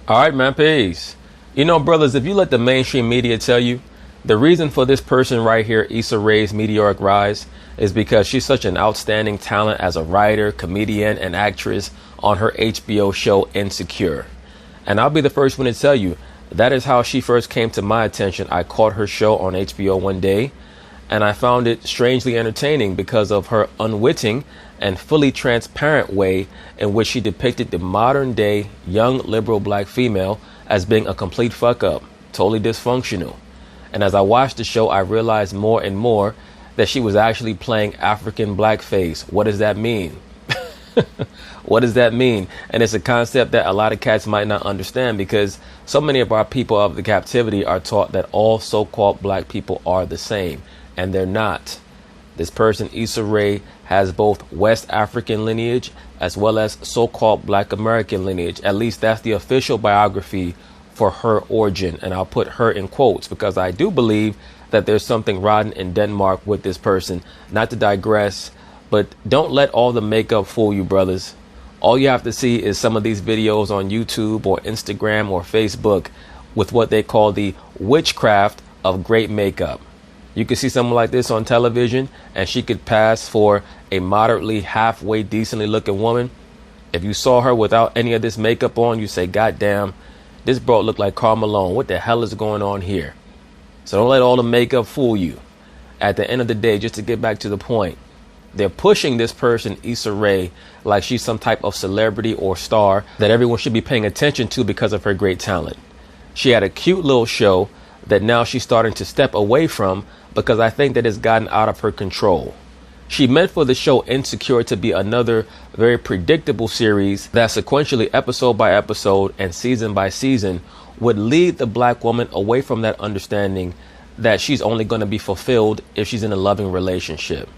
All right, man, peace. You know, brothers, if you let the mainstream media tell you the reason for this person right here, Issa Rae's meteoric rise, is because she's such an outstanding talent as a writer, comedian, and actress on her HBO show Insecure. And I'll be the first one to tell you that is how she first came to my attention. I caught her show on HBO one day, and I found it strangely entertaining because of her unwitting and fully transparent way in which she depicted the modern day young liberal black female as being a complete fuck up, totally dysfunctional. And as I watched the show, I realized more and more that she was actually playing African blackface. What does that mean? What does that mean? And it's a concept that a lot of cats might not understand, because so many of our people of the captivity are taught that all so-called black people are the same, and they're not. This person, Issa Rae, has both West African lineage as well as so-called Black American lineage. At least that's the official biography for her origin. And I'll put her in quotes because I do believe that there's something rotten in Denmark with this person. Not to digress, but don't let all the makeup fool you, brothers. All you have to see is some of these videos on YouTube or Instagram or Facebook with what they call the witchcraft of great makeup. You could see someone like this on television and she could pass for a moderately halfway decently looking woman. If you saw her without any of this makeup on, you say, God damn, this bro looked like Karl Malone. What the hell is going on here? So don't let all the makeup fool you. At the end of the day, just to get back to the point, they're pushing this person, Issa Rae, like she's some type of celebrity or star that everyone should be paying attention to because of her great talent. She had a cute little show that now she's starting to step away from because I think that it's gotten out of her control. She meant for the show Insecure to be another very predictable series that sequentially, episode by episode and season by season, would lead the black woman away from that understanding that she's only going to be fulfilled if she's in a loving relationship.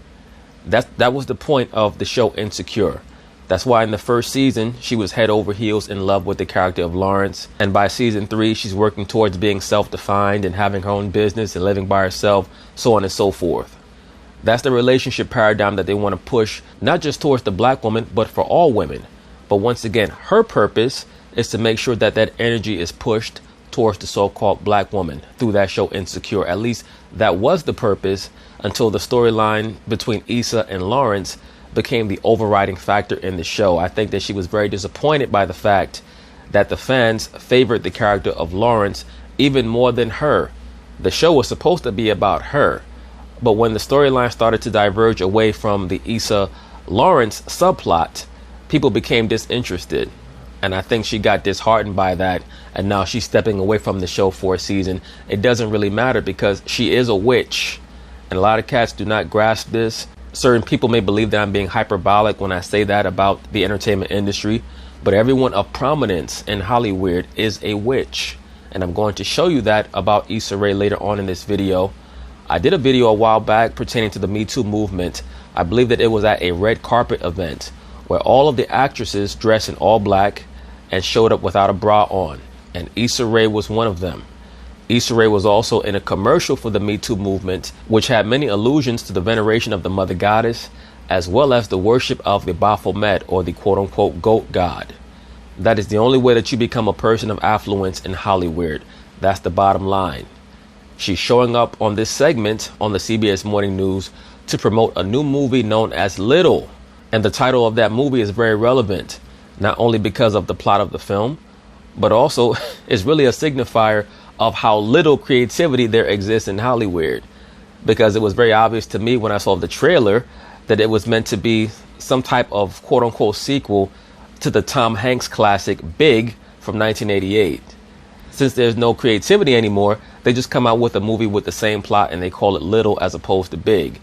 That was the point of the show Insecure. That's why in the first season, she was head over heels in love with the character of Lawrence. And by season 3, she's working towards being self-defined and having her own business and living by herself, so on and so forth. That's the relationship paradigm that they want to push, not just towards the black woman, but for all women. But once again, her purpose is to make sure that that energy is pushed towards the so-called black woman through that show Insecure. At least that was the purpose until the storyline between Issa and Lawrence became the overriding factor in the show. I think that she was very disappointed by the fact that the fans favored the character of Lawrence even more than her. The show was supposed to be about her, but when the storyline started to diverge away from the Issa Lawrence subplot, people became disinterested. And I think she got disheartened by that, and now she's stepping away from the show for a season. It doesn't really matter because she is a witch, and a lot of cats do not grasp this. Certain people may believe that I'm being hyperbolic when I say that about the entertainment industry, but everyone of prominence in Hollyweird is a witch. And I'm going to show you that about Issa Rae later on in this video. I did a video a while back pertaining to the Me Too movement. I believe that it was at a red carpet event where all of the actresses dressed in all black and showed up without a bra on. And Issa Rae was one of them. Issa Rae was also in a commercial for the Me Too movement, which had many allusions to the veneration of the mother goddess, as well as the worship of the Baphomet, or the quote-unquote goat god. That is the only way that you become a person of affluence in Hollyweird. That's the bottom line. She's showing up on this segment on the CBS Morning News to promote a new movie known as Little. And the title of that movie is very relevant, not only because of the plot of the film, but also is really a signifier of how little creativity there exists in Hollyweird. Because it was very obvious to me when I saw the trailer that it was meant to be some type of quote-unquote sequel to the Tom Hanks classic Big from 1988. Since there's no creativity anymore, they just come out with a movie with the same plot and they call it Little as opposed to Big.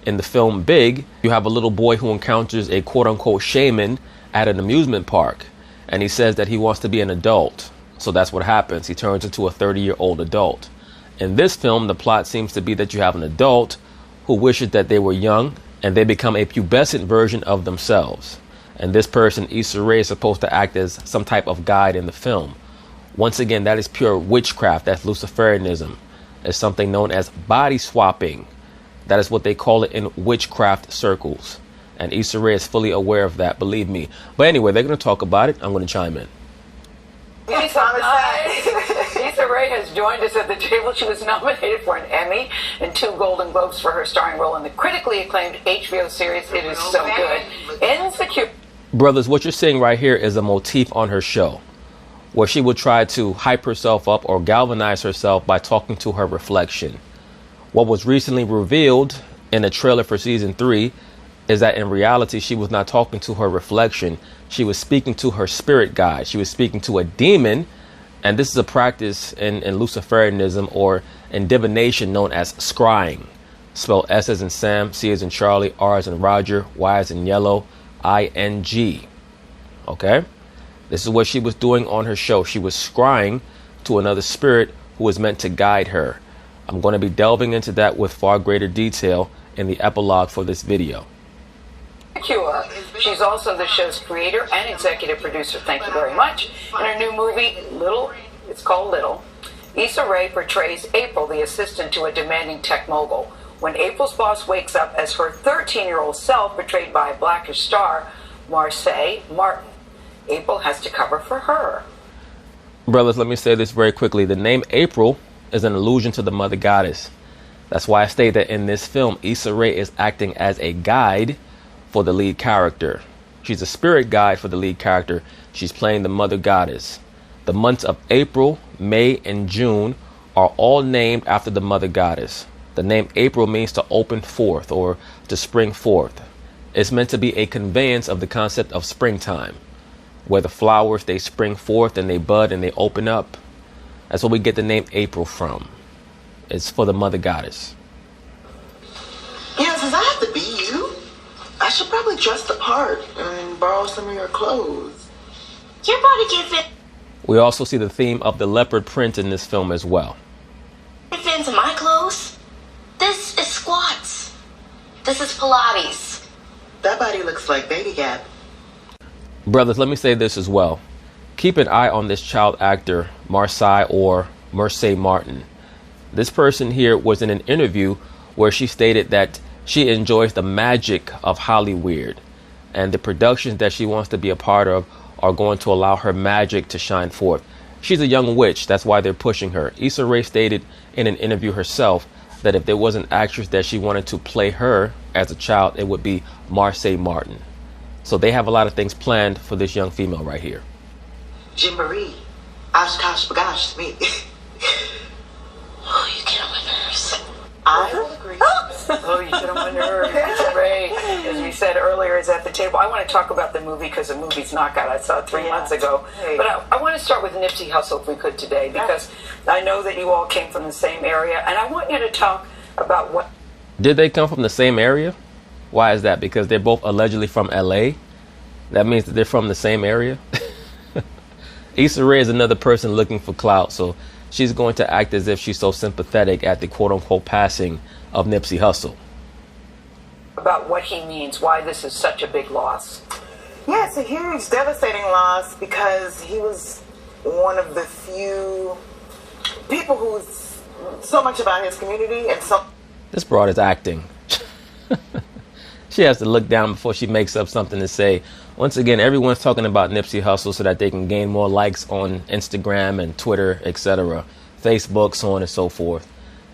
In the film Big, you have a little boy who encounters a quote-unquote shaman at an amusement park, and he says that he wants to be an adult. So that's what happens. He turns into a 30-year-old adult. In this film, the plot seems to be that you have an adult who wishes that they were young, and they become a pubescent version of themselves. And this person, Issa Rae, is supposed to act as some type of guide in the film. Once again, that is pure witchcraft. That's Luciferianism. It's something known as body swapping. That is what they call it in witchcraft circles. And Issa Rae is fully aware of that, believe me. But anyway, they're going to talk about it. I'm going to chime in. Issa Rae has joined us at the table. She was nominated for an Emmy and 2 Golden Globes for her starring role in the critically acclaimed HBO series It Is So Good. Insecure. Brothers, what you're seeing right here is a motif on her show, where she would try to hype herself up or galvanize herself by talking to her reflection. What was recently revealed in the trailer for season 3 is that in reality, she was not talking to her reflection. She was speaking to her spirit guide. She was speaking to a demon. And this is a practice in Luciferianism or in divination known as scrying. Spelled S as in Sam, C as in Charlie, R as in Roger, Y as in yellow, I-N-G. Okay? This is what she was doing on her show. She was scrying to another spirit who was meant to guide her. I'm going to be delving into that with far greater detail in the epilogue for this video. Cure. She's also the show's creator and executive producer. Thank you very much. In her new movie, Little, it's called Little, Issa Rae portrays April, the assistant to a demanding tech mogul. When April's boss wakes up as her 13-year-old self, portrayed by Blackish star Marseille Martin, April has to cover for her. Brothers, let me say this very quickly. The name April is an allusion to the mother goddess. That's why I state that in this film, Issa Rae is acting as a guide for the lead character. She's a spirit guide for the lead character. She's playing the mother goddess. The months of April, May, and June are all named after the mother goddess. The name April means to open forth or to spring forth. It's meant to be a conveyance of the concept of springtime, where the flowers, they spring forth and they bud and they open up. That's where we get the name April from. It's for the mother goddess. Yeah, since I have to be you, I should probably dress the part and borrow some of your clothes. Your body can fit. We also see the theme of the leopard print in this film as well. Fit into my clothes. This is squats. This is Pilates. That body looks like Baby Gap. Brothers, let me say this as well. Keep an eye on this child actor, Marseille or Marseille Martin. This person here was in an interview where she stated that she enjoys the magic of Hollyweird, and the productions that she wants to be a part of are going to allow her magic to shine forth. She's a young witch. That's why they're pushing her. Issa Rae stated in an interview herself that if there was an actress that she wanted to play her as a child, it would be Marseille Martin. So they have a lot of things planned for this young female right here. Jim Marie. Oshkosh bagosh me. Oh, you get on my nerves. I will agree. Oh, you get on my nerves. Issa Rae, as we said earlier, is at the table. I want to talk about the movie because the movie's not out. I saw it 3 months ago. But I want to start with Nipsey Hussle, if we could, today, because I know that you all came from the same area, and I want you to talk about what... Did they come from the same area? Why is that? Because they're both allegedly from LA? That means that they're from the same area? Issa Rae is another person looking for clout, so she's going to act as if she's so sympathetic at the quote-unquote passing of Nipsey Hussle. About what he means, why this is such a big loss. Yeah, it's a huge, devastating loss because he was one of the few people who's so much about his community and so... This broad is acting. She has to look down before she makes up something to say. Once again, everyone's talking about Nipsey Hussle so that they can gain more likes on Instagram and Twitter, etc., Facebook, so on and so forth.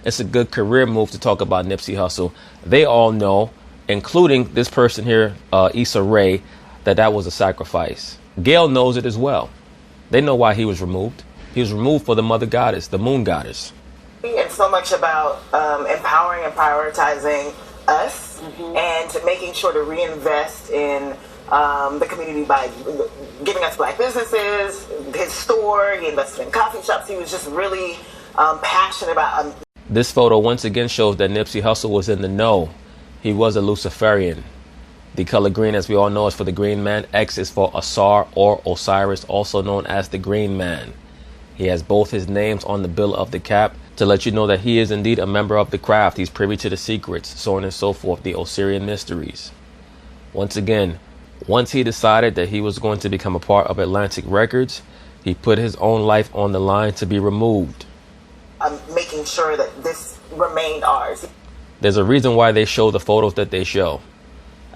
It's a good career move to talk about Nipsey Hussle. They all know, including this person here, Issa Rae, that was a sacrifice. Gail knows it as well. They know why he was removed. He was removed for the mother goddess, the moon goddess. And so much about empowering and prioritizing us and making sure to reinvest in the community by giving us black businesses, his store, he invested in coffee shops. He was just really passionate about... This photo once again shows that Nipsey Hussle was in the know. He was a Luciferian. The color green, as we all know, is for the green man. X is for Asar or Osiris, also known as the green man. He has both his names on the bill of the cap to let you know that he is indeed a member of the craft. He's privy to the secrets, so on and so forth, the Osirian mysteries. Once again, once he decided that he was going to become a part of Atlantic Records, he put his own life on the line to be removed. Making sure that this remained ours. There's a reason why they show the photos that they show.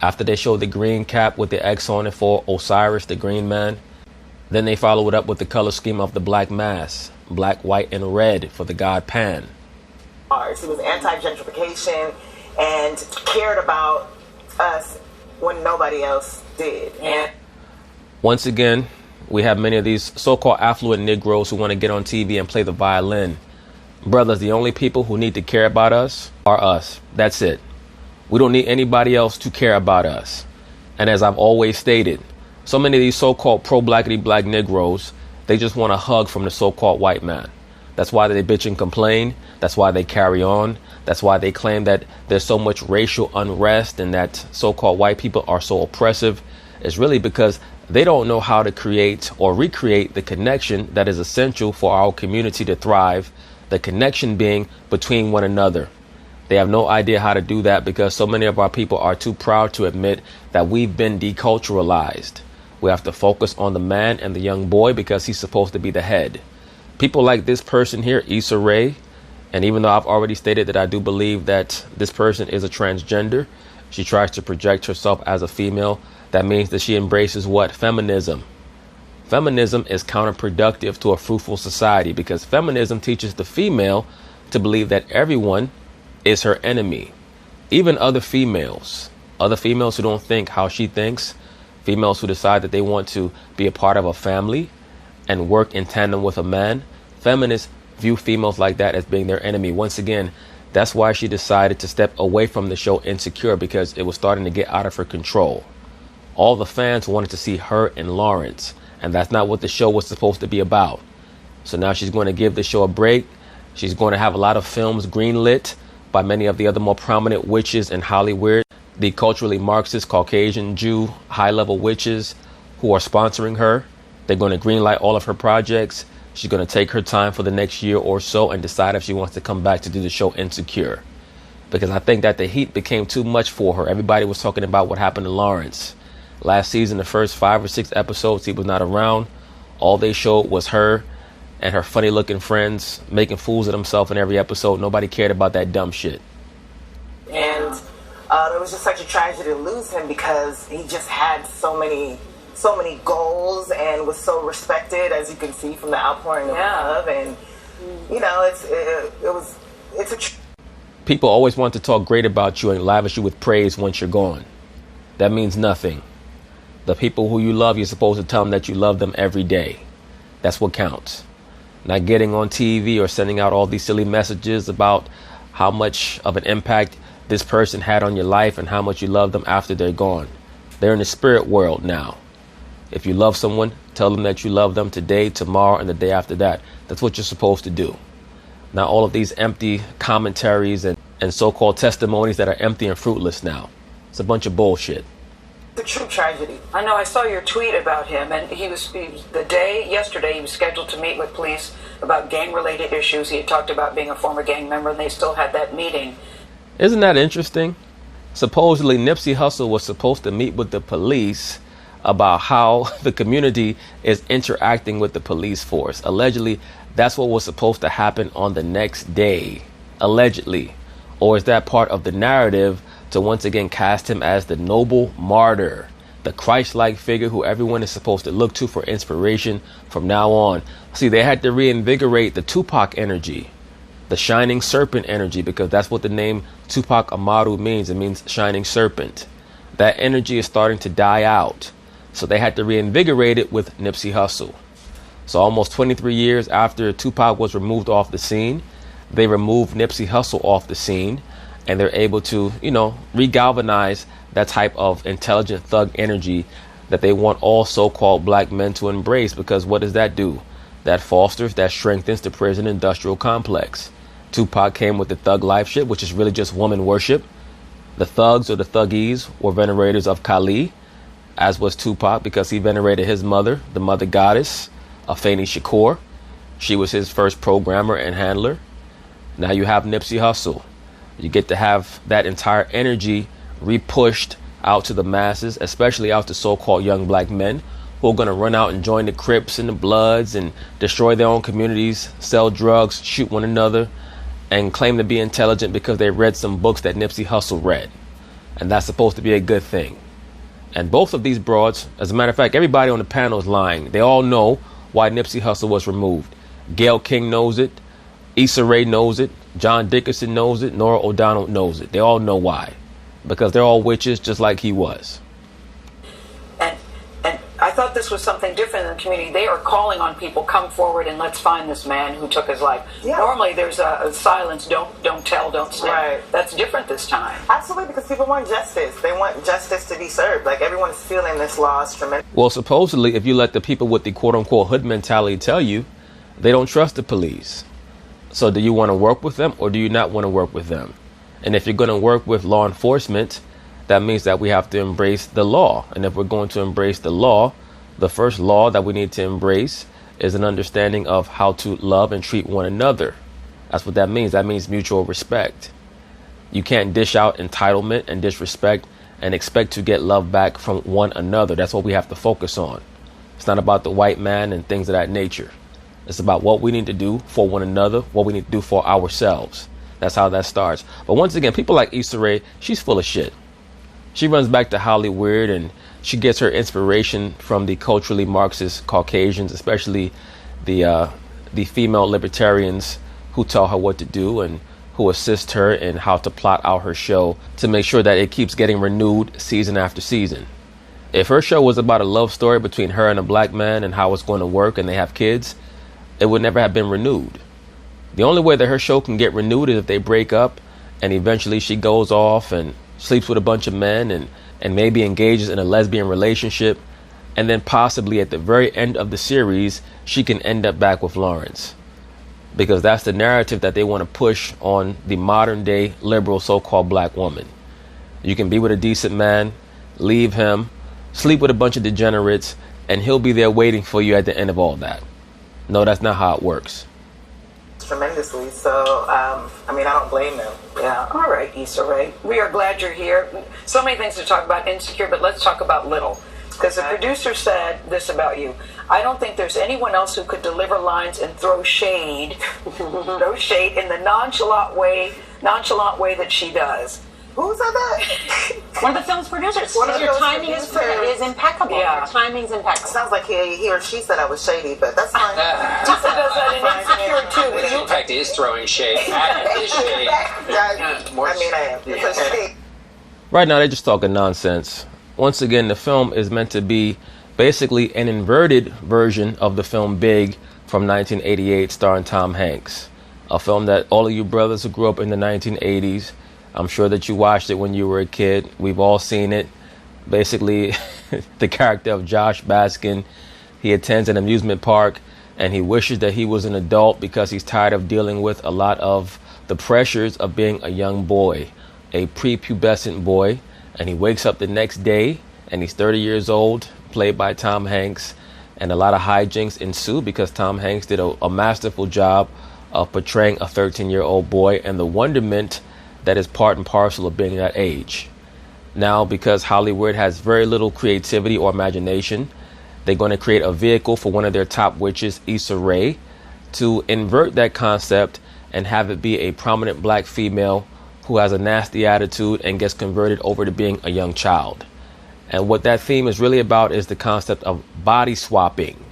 After they show the green cap with the X on it for Osiris, the green man, Then they follow it up with the color scheme of the black mass, black, white, and red for the god Pan. He was anti-gentrification and cared about us when nobody else did. And once again, we have many of these so-called affluent Negroes who want to get on TV and play the violin. Brothers, the only people who need to care about us are us. That's it. We don't need anybody else to care about us. And as I've always stated, so many of these so-called pro-blackity black Negroes, they just want a hug from the so-called white man. That's why they bitch and complain. That's why they carry on. That's why they claim that there's so much racial unrest and that so-called white people are so oppressive. It's really because they don't know how to create or recreate the connection that is essential for our community to thrive. The connection being between one another. They have no idea how to do that because so many of our people are too proud to admit that we've been deculturalized. We have to focus on the man and the young boy because he's supposed to be the head. People like this person here, Issa Rae, and even though I've already stated that I do believe that this person is a transgender, she tries to project herself as a female. That means that she embraces what? Feminism. Feminism is counterproductive to a fruitful society because feminism teaches the female to believe that everyone is her enemy. Even other females who don't think how she thinks, females who decide that they want to be a part of a family and work in tandem with a man, feminists view females like that as being their enemy. Once again, that's why she decided to step away from the show Insecure because it was starting to get out of her control. All the fans wanted to see her and Lawrence, and that's not what the show was supposed to be about. So now she's going to give the show a break. She's going to have a lot of films greenlit by many of the other more prominent witches in Hollyweird, the culturally Marxist, Caucasian, Jew, high-level witches who are sponsoring her. They're going to greenlight all of her projects. She's going to take her time for the next year or so and decide if she wants to come back to do the show Insecure. Because I think that the heat became too much for her. Everybody was talking about what happened to Lawrence. Last season, the first 5 or 6 episodes, he was not around. All they showed was her and her funny looking friends making fools of themselves in every episode. Nobody cared about that dumb shit. And it was just such a tragedy to lose him because he just had so many goals and was so respected, as you can see from the outpouring of love. And you know, people always want to talk great about you and lavish you with praise once you're gone. That means nothing. The people who you love, you're supposed to tell them that you love them every day. That's what counts. Not getting on TV or sending out all these silly messages about how much of an impact this person had on your life and how much you love them after they're gone. They're in the spirit world now. If you love someone, tell them that you love them today, tomorrow, and the day after that. That's what you're supposed to do. Not all of these empty commentaries and so-called testimonies that are empty and fruitless now. It's a bunch of bullshit. It's a true tragedy. I know, I saw your tweet about him, and yesterday he was scheduled to meet with police about gang-related issues. He had talked about being a former gang member, and they still had that meeting. Isn't that interesting? Supposedly Nipsey Hussle was supposed to meet with the police about how the community is interacting with the police force. Allegedly, that's what was supposed to happen on the next day. Allegedly. Or is that part of the narrative to once again cast him as the noble martyr, the Christ-like figure who everyone is supposed to look to for inspiration from now on? See, they had to reinvigorate the Tupac energy, the shining serpent energy, because that's what the name Tupac Amaru means. It means shining serpent. That energy is starting to die out. So they had to reinvigorate it with Nipsey Hussle. So almost 23 years after Tupac was removed off the scene, they removed Nipsey Hussle off the scene, and they're able to, regalvanize that type of intelligent thug energy that they want all so-called black men to embrace. Because what does that do? That fosters, that strengthens the prison industrial complex. Tupac came with the thug life shit, which is really just woman worship. The thugs or the thuggies were venerators of Kali, as was Tupac, because he venerated his mother, the mother goddess, Afeni Shakur. She was his first programmer and handler. Now you have Nipsey Hussle. You get to have that entire energy repushed out to the masses, especially out to so-called young black men who are going to run out and join the Crips and the Bloods and destroy their own communities, sell drugs, shoot one another, and claim to be intelligent because they read some books that Nipsey Hussle read. And that's supposed to be a good thing. And both of these broads, as a matter of fact, everybody on the panel is lying. They all know why Nipsey Hussle was removed. Gayle King knows it. Issa Rae knows it. John Dickerson knows it. Norah O'Donnell knows it. They all know why. Because they're all witches just like he was. And I thought this was something different in the community. They are calling on people, come forward and let's find this man who took his life. Yeah. Normally there's a silence, don't tell, don't snitch. Right. That's different this time. Absolutely, because people want justice. They want justice to be served. Like, everyone's feeling this loss tremendously. Well, supposedly, if you let the people with the quote-unquote hood mentality tell you, they don't trust the police. So do you want to work with them or do you not want to work with them? And if you're going to work with law enforcement, that means that we have to embrace the law. And if we're going to embrace the law, the first law that we need to embrace is an understanding of how to love and treat one another. That's what that means. That means mutual respect. You can't dish out entitlement and disrespect and expect to get love back from one another. That's what we have to focus on. It's not about the white man and things of that nature. It's about what we need to do for one another, what we need to do for ourselves. That's how that starts. But once again, people like Issa Rae, she's full of shit. She runs back to Hollyweird and she gets her inspiration from the culturally Marxist Caucasians, especially the female libertarians who tell her what to do and who assist her in how to plot out her show to make sure that it keeps getting renewed season after season. If her show was about a love story between her and a black man and how it's going to work and they have kids, it would never have been renewed. The only way that her show can get renewed is if they break up and eventually she goes off and sleeps with a bunch of men and maybe engages in a lesbian relationship. And then possibly at the very end of the series, she can end up back with Lawrence. Because that's the narrative that they want to push on the modern day liberal so-called black woman. You can be with a decent man, leave him, sleep with a bunch of degenerates, and he'll be there waiting for you at the end of all that. No, that's not how it works. Tremendously. So, I don't blame them. Yeah. All right, Issa Rae. We are glad you're here. So many things to talk about, Insecure, but let's talk about Little. Because the producer said this about you. I don't think there's anyone else who could deliver lines and throw shade, in the nonchalant way that she does. Who said that? One of the film's producers. Your timing is impeccable. Yeah. Your timing's impeccable. Sounds like he or she said I was shady, but that's fine. Issa does that in Insecure too. In fact, is throwing shade. Is shade. I am. It's a shade. Right now, they're just talking nonsense. Once again, the film is meant to be basically an inverted version of the film Big from 1988 starring Tom Hanks. A film that all of you brothers who grew up in the 1980s, I'm sure that you watched it when you were a kid. We've all seen it. Basically, the character of Josh Baskin, he attends an amusement park and he wishes that he was an adult because he's tired of dealing with a lot of the pressures of being a young boy, a prepubescent boy. And he wakes up the next day and he's 30 years old, played by Tom Hanks. And a lot of hijinks ensue because Tom Hanks did a masterful job of portraying a 13-year-old boy and the wonderment that is part and parcel of being that age. Now, because Hollyweird has very little creativity or imagination, they're going to create a vehicle for one of their top witches, Issa Rae, to invert that concept and have it be a prominent black female who has a nasty attitude and gets converted over to being a young child. And what that theme is really about is the concept of body swapping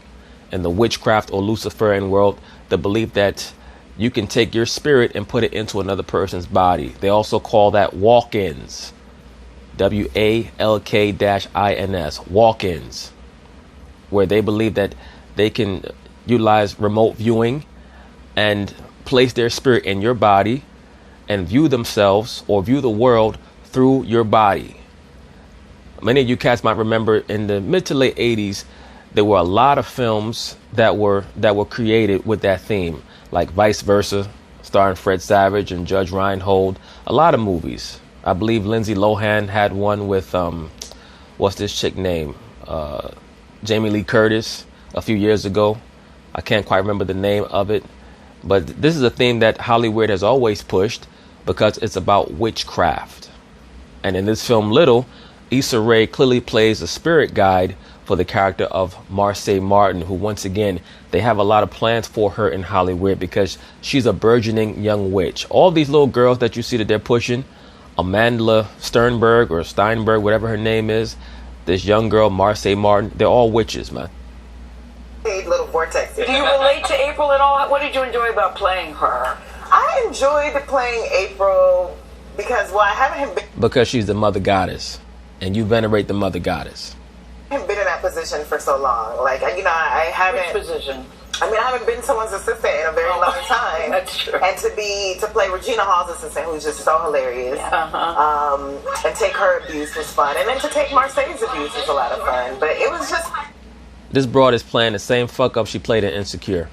in the witchcraft or Luciferian world, the belief that you can take your spirit and put it into another person's body. They also call that walk-ins. WALK-INS, walk-ins, where they believe that they can utilize remote viewing and place their spirit in your body and view themselves or view the world through your body. Many of you cats might remember in the mid to late 80s, there were a lot of films that were created with that theme, like Vice Versa, starring Fred Savage and Judge Reinhold. A lot of movies. I believe Lindsay Lohan had one with, what's this chick name? Jamie Lee Curtis a few years ago. I can't quite remember the name of it. But this is a theme that Hollyweird has always pushed because it's about witchcraft. And in this film, Little, Issa Rae clearly plays a spirit guide for the character of Marseille Martin, who once again, they have a lot of plans for her in Hollyweird because she's a burgeoning young witch. All these little girls that you see that they're pushing, Amandla Sternberg or Steinberg, whatever her name is, this young girl, Marseille Martin. They're all witches, man. Little vortex. Do you relate to April at all? What did you enjoy about playing her? I enjoyed playing April because, well, I haven't been... Because she's the mother goddess, and you venerate the mother goddess. I haven't been in that position for so long. Like, you know, I haven't... Which position? I mean, I haven't been someone's assistant in a very long time. That's true. And to play Regina Hall's assistant, who's just so hilarious, and take her abuse was fun. And then to take Marseille's abuse was a lot of fun. But it was just... This broad is playing the same fuck up she played in Insecure.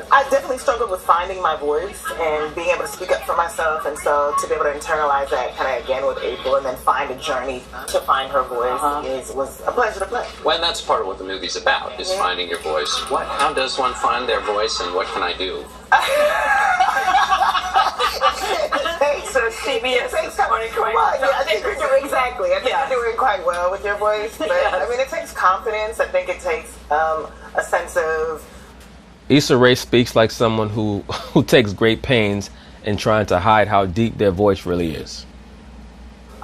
I definitely struggled with finding my voice and being able to speak up for myself, and so to be able to internalize that kind of again with April and then find a journey to find her voice was a pleasure to play. Well, that's part of what the movie's about, is finding your voice. How does one find their voice, and what can I do? So CBS is running quite well. I think you're doing exactly. I think you're doing quite well with your voice. But I mean, it takes confidence. I think it takes a sense of... Issa Rae speaks like someone who takes great pains in trying to hide how deep their voice really is.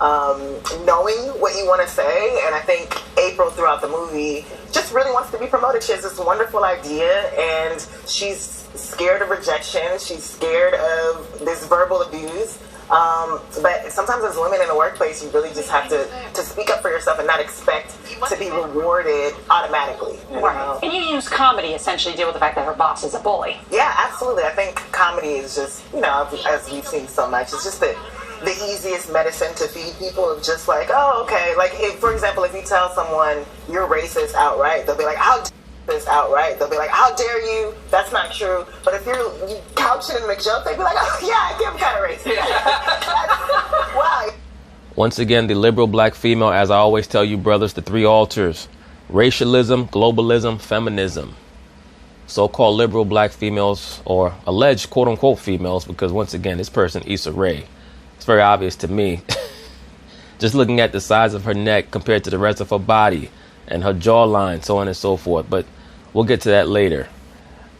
Knowing what you want to say, and I think April throughout the movie just really wants to be promoted. She has this wonderful idea, and she's scared of rejection. She's scared of this verbal abuse. But sometimes as women in the workplace, you really just have to speak up for yourself and not expect to be rewarded automatically. Right. And you use comedy essentially to deal with the fact that her boss is a bully. Yeah, absolutely. I think comedy is just, you know, as we've seen so much, it's just the easiest medicine to feed people of just like, oh, okay. Like, if, for example, if you tell someone you're racist outright, they'll be like, how this outright. They'll be like, how dare you? That's not true. But if you couch it in a joke, they'll be like, oh, yeah, I am kind of racist. Wow. Once again, the liberal black female, as I always tell you, brothers, the three altars: racialism, globalism, feminism. So-called liberal black females, or alleged quote-unquote females, because once again, this person, Issa Rae, it's very obvious to me. Just looking at the size of her neck compared to the rest of her body and her jawline, so on and so forth. But we'll get to that later.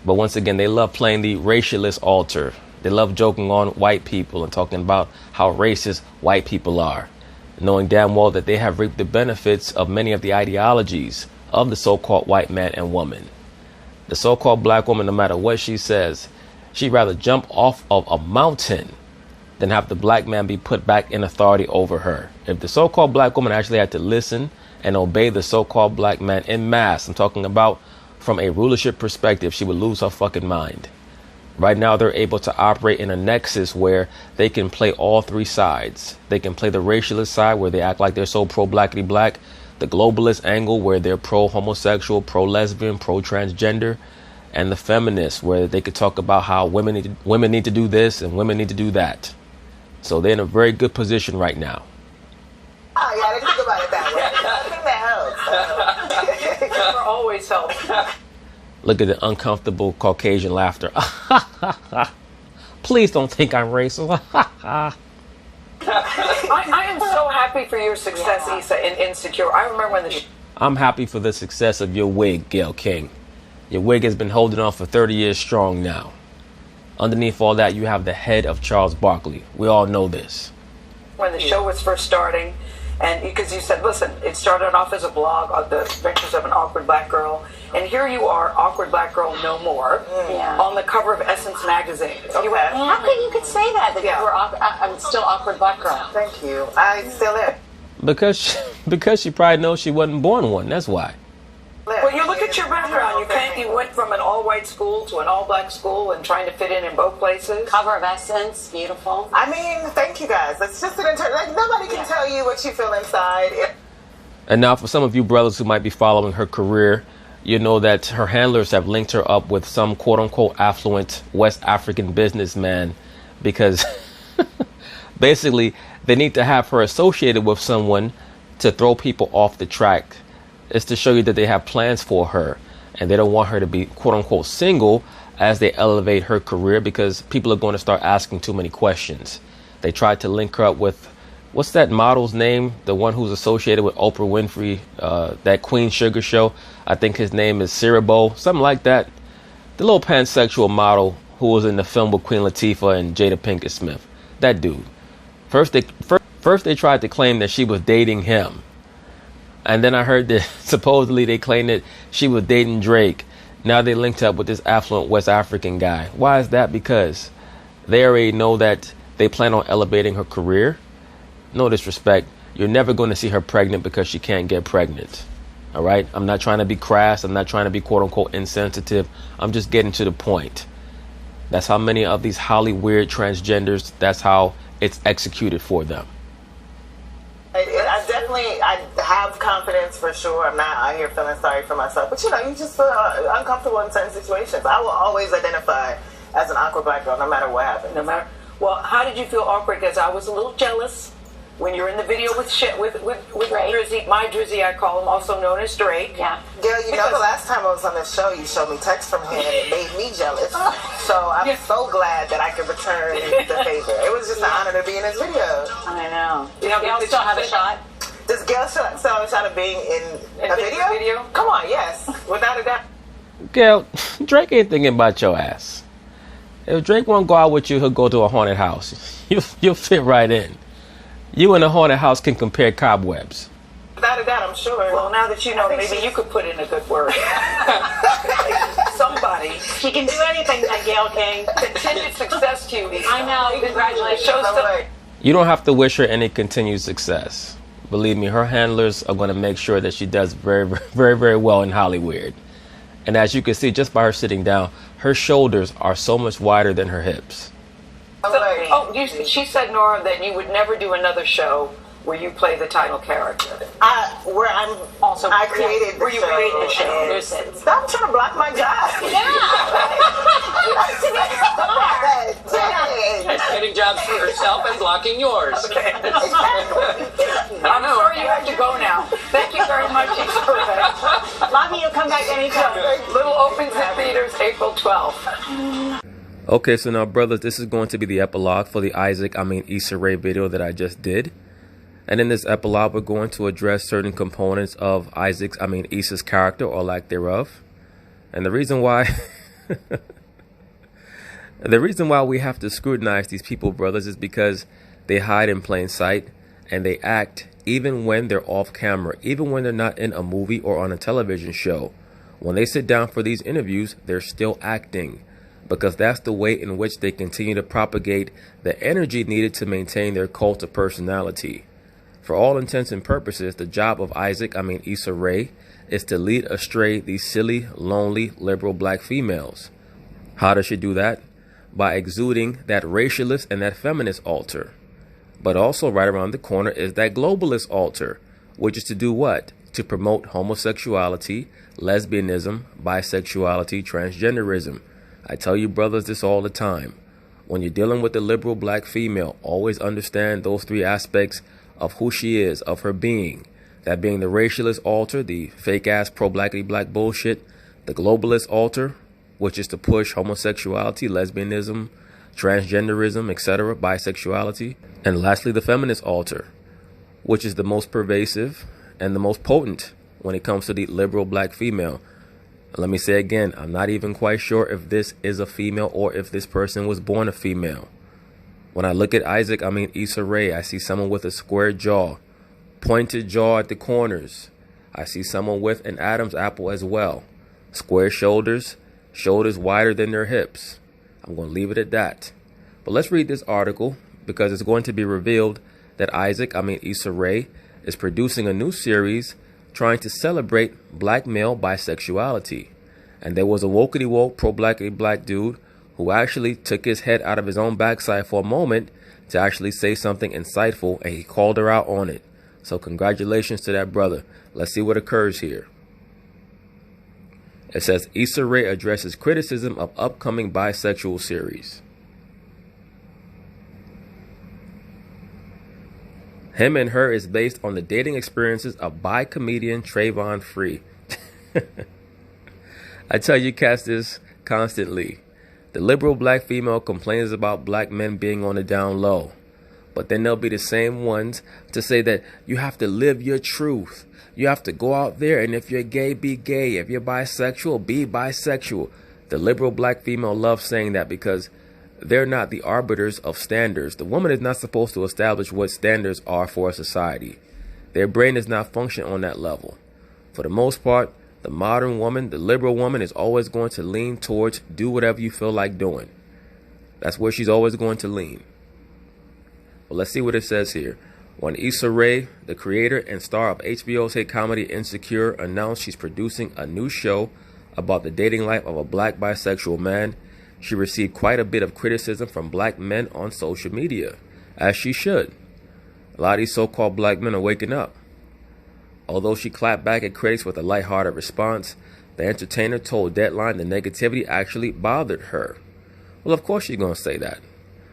But once again, they love playing the racialist altar. They love joking on white people and talking about how racist white people are, knowing damn well that they have reaped the benefits of many of the ideologies of the so-called white man and woman. The so-called black woman, no matter what she says, she'd rather jump off of a mountain than have the black man be put back in authority over her. If the so-called black woman actually had to listen and obey the so-called black man en masse, I'm talking about from a rulership perspective, she would lose her fucking mind. Right now, they're able to operate in a nexus where they can play all three sides. They can play the racialist side, where they act like they're so pro-blackity black, the globalist angle, where they're pro-homosexual, pro-lesbian, pro-transgender, and the feminist, where they could talk about how women need to do this and women need to do that. So they're in a very good position right now. Oh, yeah, I didn't think about it that way. I think that helps. Always helps. Look at the uncomfortable Caucasian laughter. Please don't think I'm racist. I am so happy for your success, Issa, in Insecure. I remember when I'm happy for the success of your wig, Gayle King. Your wig has been holding on for 30 years strong now. Underneath all that, you have the head of Charles Barkley. We all know this. When the show was first starting, and because you said, listen, it started off as a blog on the adventures of an awkward black girl, and here you are, awkward black girl no more, on the cover of Essence magazine. Okay. How could you could say that you were I'm still awkward black girl? Thank you. I still am. Because she probably knows she wasn't born one. That's why. Well, you look at your background. You went from an all-white school to an all-black school and trying to fit in both places. Cover of Essence, beautiful. I mean, thank you guys. It's just an like nobody can tell you what you feel inside. And now, for some of you brothers who might be following her career, you know that her handlers have linked her up with some quote-unquote affluent West African businessman because basically they need to have her associated with someone to throw people off the track. It's to show you that they have plans for her and they don't want her to be quote-unquote single as they elevate her career because people are going to start asking too many questions. They tried to link her up with, what's that model's name? The one who's associated with Oprah Winfrey, that Queen Sugar show. I think his name is Cirabo, something like that. The little pansexual model who was in the film with Queen Latifah and Jada Pinkett Smith. That dude. First First, they tried to claim that she was dating him. And then I heard that supposedly they claimed that she was dating Drake. Now they linked up with this affluent West African guy. Why is that? Because they already know that they plan on elevating her career. No disrespect. You're never going to see her pregnant because she can't get pregnant. All right? I'm not trying to be crass. I'm not trying to be quote unquote insensitive. I'm just getting to the point. That's how many of these Hollyweird transgenders, that's how it's executed for them. I have confidence for sure. I'm not out here feeling sorry for myself. But, you just feel uncomfortable in certain situations. I will always identify as an awkward black girl no matter what happens. Well, how did you feel awkward? Because I was a little jealous when you're in the video with Drizzy, my Drizzy, I call him, also known as Drake. Yeah. Girl, the last time I was on the show, you showed me texts from him and it made me jealous. So I'm so glad that I could return the favor. It was just an honor to be in his video. I know. Gail still have a shot? Does Gail still have a shot of being in a video? Come on, yes. Without a doubt. Gail, Drake ain't thinking about your ass. If Drake won't go out with you, he'll go to a haunted house. You'll fit right in. You in a haunted house can compare cobwebs. Without a doubt, I'm sure. Well, now that you know, maybe you could put in a good word. Somebody. She can do anything, that Gail King. Continued success to you. I know. Congratulations. You don't have to wish her any continued success. Believe me, her handlers are going to make sure that she does very, very, very well in Hollyweird. And as you can see, just by her sitting down, her shoulders are so much wider than her hips. She said, Nora, that you would never do another show where you play the title character. I created the show. Created the show. Stop trying to block my job. Getting jobs for herself and blocking yours. I'm sorry you have to go now. Thank you very much, Issa Rae. Love you. Come back anytime. Little opens in theaters April 12th. Okay, so now, brothers, this is going to be the epilogue for the Issa Rae video that I just did. And in this epilogue, we're going to address certain components of Issa's character or lack thereof. And the reason why we have to scrutinize these people, brothers, is because they hide in plain sight and they act even when they're off camera, even when they're not in a movie or on a television show. When they sit down for these interviews, they're still acting, because that's the way in which they continue to propagate the energy needed to maintain their cult of personality. For all intents and purposes, the job of Issa Rae is to lead astray these silly, lonely, liberal black females. How does she do that? By exuding that racialist and that feminist altar. But also right around the corner is that globalist altar, which is to do what? To promote homosexuality, lesbianism, bisexuality, transgenderism. I tell you, brothers, this all the time. When you're dealing with the liberal black female, always understand those three aspects of who she is, of her being. That being the racialist altar, the fake-ass pro-blackity black bullshit. The globalist altar, which is to push homosexuality, lesbianism, transgenderism, etc., bisexuality. And lastly, the feminist altar, which is the most pervasive and the most potent when it comes to the liberal black female. Let me say again, I'm not even quite sure if this is a female or if this person was born a female. When I look at Issa Rae, I see someone with a square jaw, pointed jaw at the corners. I see someone with an Adam's apple as well. Square shoulders, shoulders wider than their hips. I'm going to leave it at that. But let's read this article, because it's going to be revealed that Issa Rae is producing a new series trying to celebrate black male bisexuality. And there was a wokety woke pro-blackity black dude who actually took his head out of his own backside for a moment to actually say something insightful, and he called her out on it. So congratulations to that brother. Let's see what occurs here. It says Issa Rae addresses criticism of upcoming bisexual series. Him and Her is based on the dating experiences of bi comedian Trayvon Free. I tell you cats this constantly. The liberal black female complains about black men being on the down low. But then they'll be the same ones to say that you have to live your truth. You have to go out there, and if you're gay, be gay. If you're bisexual, be bisexual. The liberal black female loves saying that because they're not the arbiters of standards. The woman is not supposed to establish what standards are for a society. Their brain does not function on that level. For the most part, the modern woman, the liberal woman, is always going to lean towards do whatever you feel like doing. That's where she's always going to lean. Well, let's see what it says here. When Issa Rae, the creator and star of HBO's hit comedy Insecure, announced she's producing a new show about the dating life of a black bisexual man, she received quite a bit of criticism from black men on social media, as she should. A lot of these so-called black men are waking up. Although she clapped back at critics with a lighthearted response, the entertainer told Deadline the negativity actually bothered her. Well, of course she's going to say that.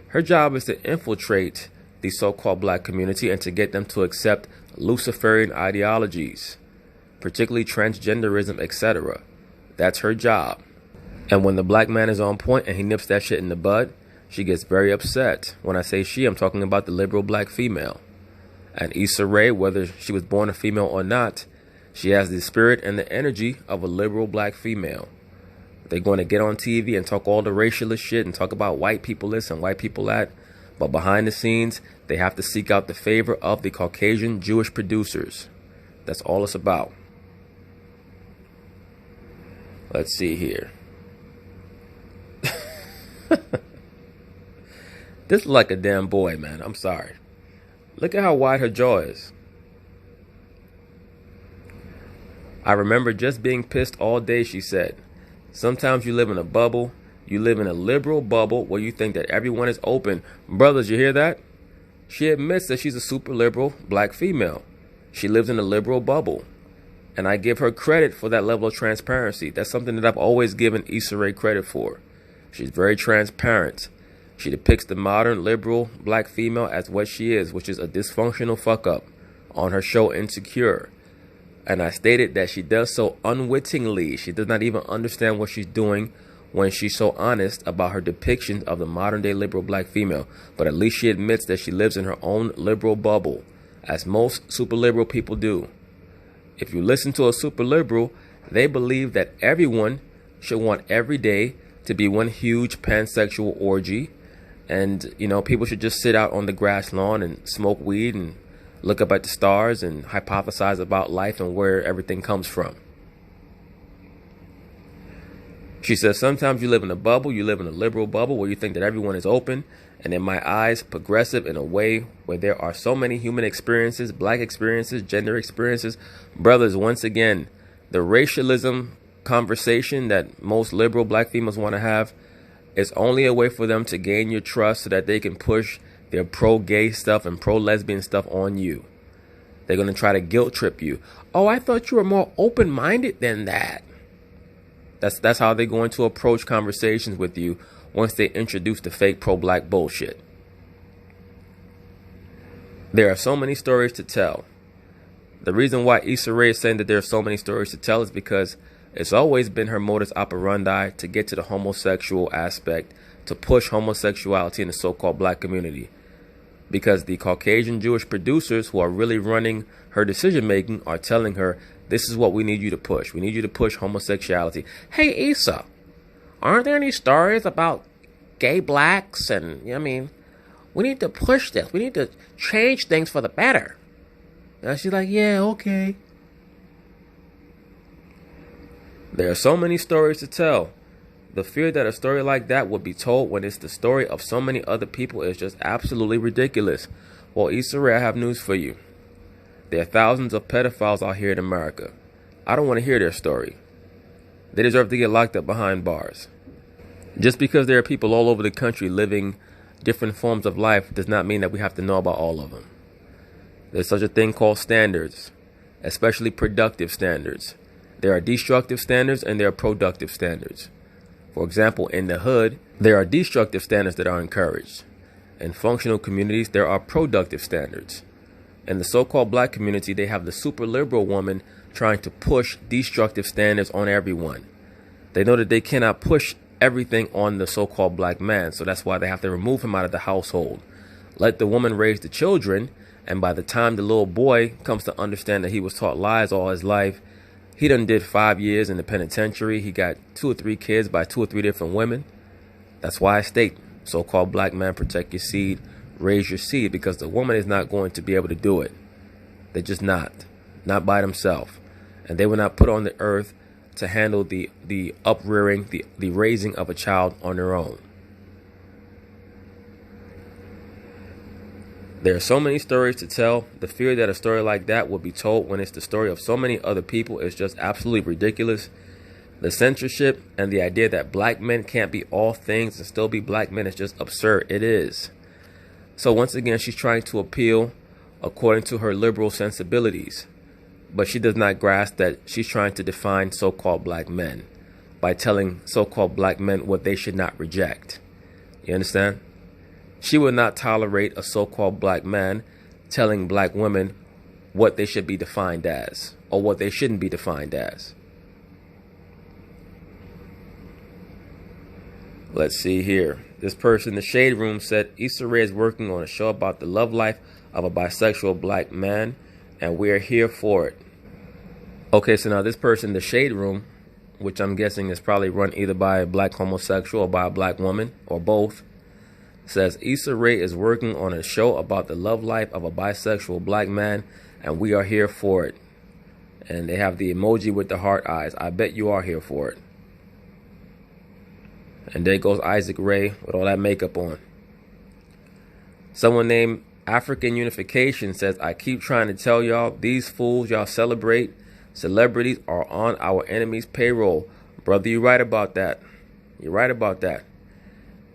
Her job is to infiltrate the so-called black community and to get them to accept Luciferian ideologies, particularly transgenderism, etc. That's her job. And when the black man is on point and he nips that shit in the bud, she gets very upset. When I say she, I'm talking about the liberal black female. And Issa Rae, whether she was born a female or not, she has the spirit and the energy of a liberal black female. They're going to get on TV and talk all the racialist shit and talk about white people this and white people that. But behind the scenes, they have to seek out the favor of the Caucasian Jewish producers. That's all it's about. Let's see here. This is like a damn boy, man. I'm sorry. Look at how wide her jaw is. I remember just being pissed all day, she said. Sometimes you live in a bubble. You live in a liberal bubble where you think that everyone is open. Brothers, you hear that? She admits that she's a super liberal black female. She lives in a liberal bubble. And I give her credit for that level of transparency. That's something that I've always given Issa Rae credit for. She's very transparent. She depicts the modern liberal black female as what she is, which is a dysfunctional fuck up, on her show Insecure. And I stated that she does so unwittingly. She does not even understand what she's doing when she's so honest about her depiction of the modern day liberal black female. But at least she admits that she lives in her own liberal bubble, as most super liberal people do. If you listen to a super liberal, they believe that everyone should want every day to be one huge pansexual orgy. And, you know, people should just sit out on the grass lawn and smoke weed and look up at the stars and hypothesize about life and where everything comes from. She says, sometimes you live in a bubble, you live in a liberal bubble where you think that everyone is open, and in my eyes, progressive in a way where there are so many human experiences, black experiences, gender experiences. Brothers, once again, the racialism conversation that most liberal black females want to have is only a way for them to gain your trust so that they can push their pro-gay stuff and pro-lesbian stuff on you. They're going to try to guilt trip you. Oh, I thought you were more open-minded than that. That's how they're going to approach conversations with you once they introduce the fake pro-black bullshit. There are so many stories to tell. The reason why Issa Rae is saying that there are so many stories to tell is because it's always been her modus operandi to get to the homosexual aspect, to push homosexuality in the so-called black community. Because the Caucasian Jewish producers who are really running her decision-making are telling her, this is what we need you to push. We need you to push homosexuality. Hey, Issa, aren't there any stories about gay blacks? And, I mean, we need to push this. We need to change things for the better. And she's like, yeah, okay. There are so many stories to tell. The fear that a story like that would be told when it's the story of so many other people is just absolutely ridiculous. Well, Issa Rae, I have news for you. There are thousands of pedophiles out here in America. I don't want to hear their story. They deserve to get locked up behind bars. Just because there are people all over the country living different forms of life does not mean that we have to know about all of them. There's such a thing called standards, especially productive standards. There are destructive standards and there are productive standards. For example, in the hood, there are destructive standards that are encouraged. In functional communities, there are productive standards. In the so-called black community, they have the super liberal woman trying to push destructive standards on everyone. They know that they cannot push everything on the so-called black man, so that's why they have to remove him out of the household. Let the woman raise the children, and by the time the little boy comes to understand that he was taught lies all his life, he done did 5 years in the penitentiary. He got 2 or 3 kids by 2 or 3 different women. That's why I state So-called black man, protect your seed, raise your seed, because the woman is not going to be able to do it. They're just not by themselves. And they were not put on the earth to handle the uprearing, the raising of a child on their own. There are so many stories to tell. The fear that a story like that will be told when it's the story of so many other people is just absolutely ridiculous. The censorship and the idea that black men can't be all things and still be black men is just absurd. It is. So once again, she's trying to appeal according to her liberal sensibilities. But she does not grasp that she's trying to define so-called black men by telling so-called black men what they should not reject. You understand? She would not tolerate a so-called black man telling black women what they should be defined as or what they shouldn't be defined as. Let's see here. This person in the Shade Room said Issa Rae is working on a show about the love life of a bisexual black man, and we are here for it. Okay, so now this person in the Shade Room, which I'm guessing is probably run either by a black homosexual or by a black woman or both, says Issa Rae is working on a show about the love life of a bisexual black man, and we are here for it. And they have the emoji with the heart eyes. I bet you are here for it. And there goes Isaac Ray with all that makeup on. Someone named African Unification says, I keep trying to tell y'all, these fools y'all celebrate, celebrities are on our enemy's payroll. Brother, you're right about that. You're right about that.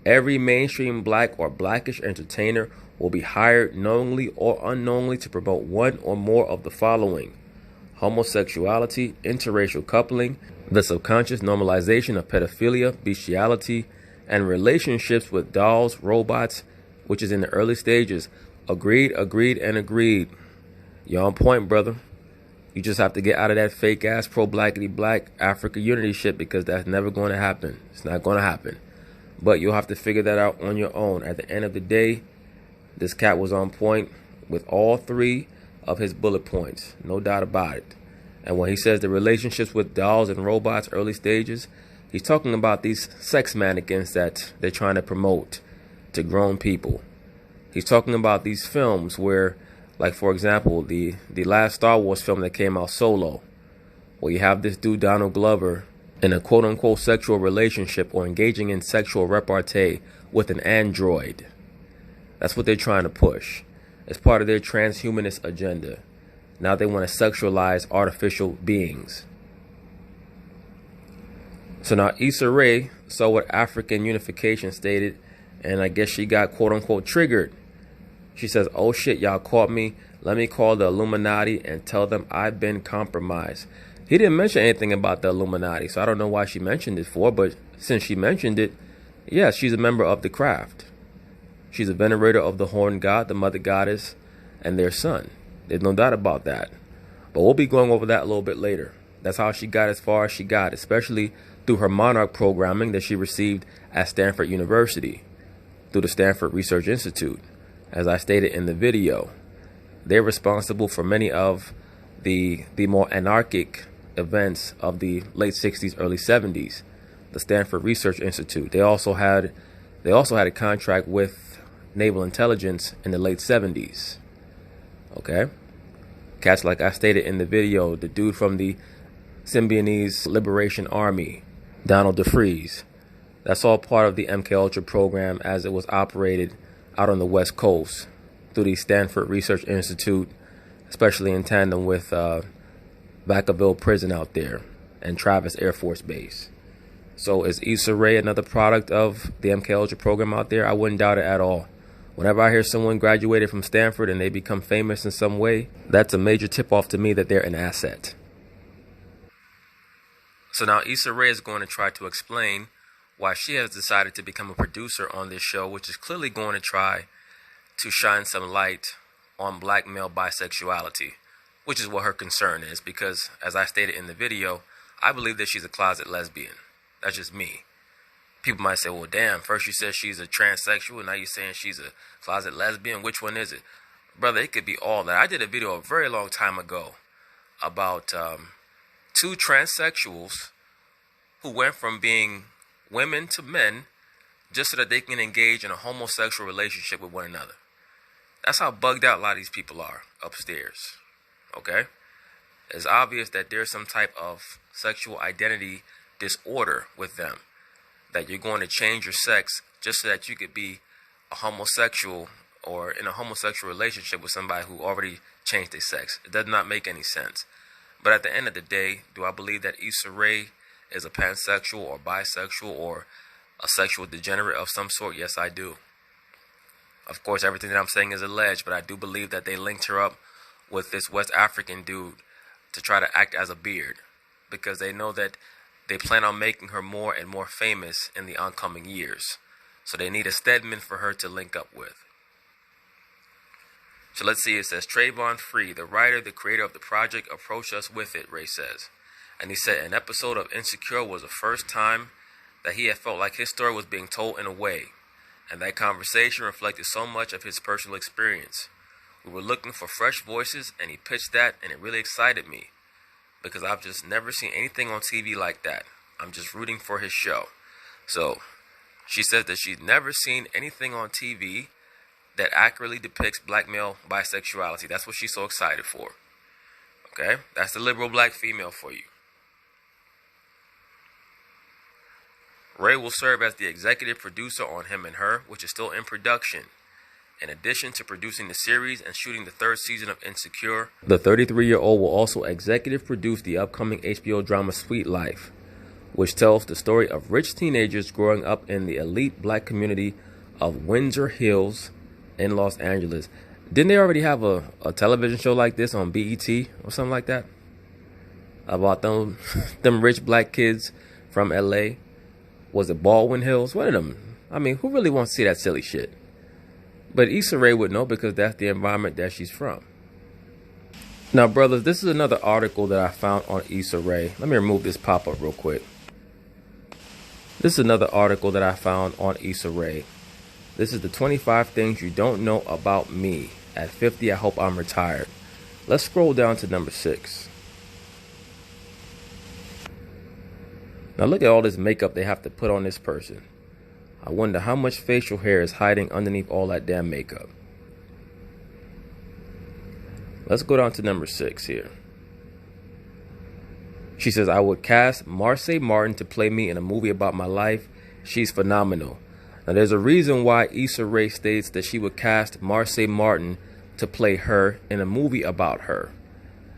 Every mainstream black or blackish entertainer will be hired knowingly or unknowingly to promote one or more of the following: homosexuality, interracial coupling, the subconscious normalization of pedophilia, bestiality, and relationships with dolls, robots, which is in the early stages. Agreed, agreed, and agreed. You're on point, brother. You just have to get out of that fake ass pro-blackity black Africa unity shit, because that's never going to happen. It's not going to happen. But you'll have to figure that out on your own. At the end of the day, this cat was on point with all three of his bullet points. No doubt about it. And when he says the relationships with dolls and robots, early stages, he's talking about these sex mannequins that they're trying to promote to grown people. He's talking about these films where, like, for example, the last Star Wars film that came out, Solo, where you have this dude, Donald Glover, in a quote-unquote sexual relationship or engaging in sexual repartee with an android. That's what they're trying to push. It's part of their transhumanist agenda. Now they want to sexualize artificial beings. So now Issa Rae saw what African Unification stated, and I guess she got quote-unquote triggered. She says, oh shit, y'all caught me. Let me call the Illuminati and tell them I've been compromised. He didn't mention anything about the Illuminati, so I don't know why she mentioned it for, but since she mentioned it, yeah, she's a member of the craft. She's a venerator of the Horn God, the Mother Goddess, and their son. There's no doubt about that. But we'll be going over that a little bit later. That's how she got as far as she got, especially through her Monarch programming that she received at Stanford University, through the Stanford Research Institute. As I stated in the video, they're responsible for many of the more anarchic events of the late 60s, early 70s, the Stanford Research Institute. They also had a contract with Naval Intelligence in the late 70s. Okay? Cats, like I stated in the video, the dude from the Symbionese Liberation Army, Donald DeFreeze, that's all part of the MK Ultra program as it was operated out on the West Coast through the Stanford Research Institute, especially in tandem with Vacaville Prison out there and Travis Air Force Base. So is Issa Rae another product of the MK Ultra program out there? I wouldn't doubt it at all. Whenever I hear someone graduated from Stanford and they become famous in some way, that's a major tip-off to me that they're an asset. So now Issa Rae is going to try to explain why she has decided to become a producer on this show, which is clearly going to try to shine some light on black male bisexuality, which is what her concern is, because as I stated in the video, I believe that she's a closet lesbian. That's just me. People might say, well, damn, first you said she's a transsexual, and now you're saying she's a closet lesbian. Which one is it? Brother, it could be all that. I did a video a very long time ago about two transsexuals who went from being women to men just so that they can engage in a homosexual relationship with one another. That's how bugged out a lot of these people are upstairs. Okay? It's obvious that there's some type of sexual identity disorder with them, that you're going to change your sex just so that you could be a homosexual or in a homosexual relationship with somebody who already changed their sex. It does not make any sense. But at the end of the day, do I believe that Issa Rae is a pansexual or bisexual or a sexual degenerate of some sort? Yes, I do. Of course, everything that I'm saying is alleged, but I do believe that they linked her up with this West African dude to try to act as a beard, because they know that they plan on making her more and more famous in the oncoming years. So they need a Stedman for her to link up with. So let's see, it says, Trayvon Free, the writer, the creator of the project, approached us with it, Rae says. And he said an episode of Insecure was the first time that he had felt like his story was being told in a way. And that conversation reflected so much of his personal experience. We were looking for fresh voices, and he pitched that, and it really excited me, because I've just never seen anything on TV like that. I'm just rooting for his show. So she says that she's never seen anything on TV that accurately depicts black male bisexuality. That's what she's so excited for. Okay? That's the liberal black female for you. Rae will serve as the executive producer on Him and Her, which is still in production. In addition to producing the series and shooting the third season of Insecure, the 33-year-old will also executive produce the upcoming HBO drama Sweet Life, which tells the story of rich teenagers growing up in the elite black community of Windsor Hills in Los Angeles. Didn't they already have a television show like this on BET or something like that? About them rich black kids from LA? Was it Baldwin Hills? One of them. I mean, who really wants to see that silly shit? But Issa Rae would know, because that's the environment that she's from. Now, brothers, this is another article that I found on Issa Rae. Let me remove this pop-up real quick. This is another article that I found on Issa Rae. This is the 25 things you don't know about me. At 50, I hope I'm retired. Let's scroll down to number 6. Now look at all this makeup they have to put on this person. I wonder how much facial hair is hiding underneath all that damn makeup. Let's go down to number 6 here. She says, I would cast Marsai Martin to play me in a movie about my life. She's phenomenal. Now there's a reason why Issa Rae states that she would cast Marsai Martin to play her in a movie about her.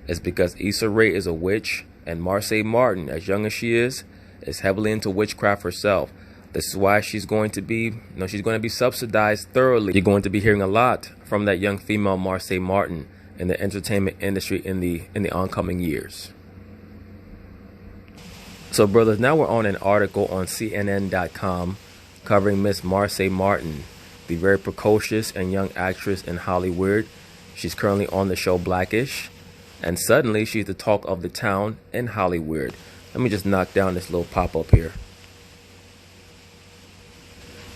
It's because Issa Rae is a witch, and Marsai Martin, as young as she is heavily into witchcraft herself. This is why she's going to be, she's going to be subsidized thoroughly. You're going to be hearing a lot from that young female Marsai Martin in the entertainment industry in the oncoming years. So, brothers, now we're on an article on CNN.com covering Miss Marsai Martin, the very precocious and young actress in Hollyweird. She's currently on the show Blackish, and suddenly she's the talk of the town in Hollyweird. Let me just knock down this little pop-up here.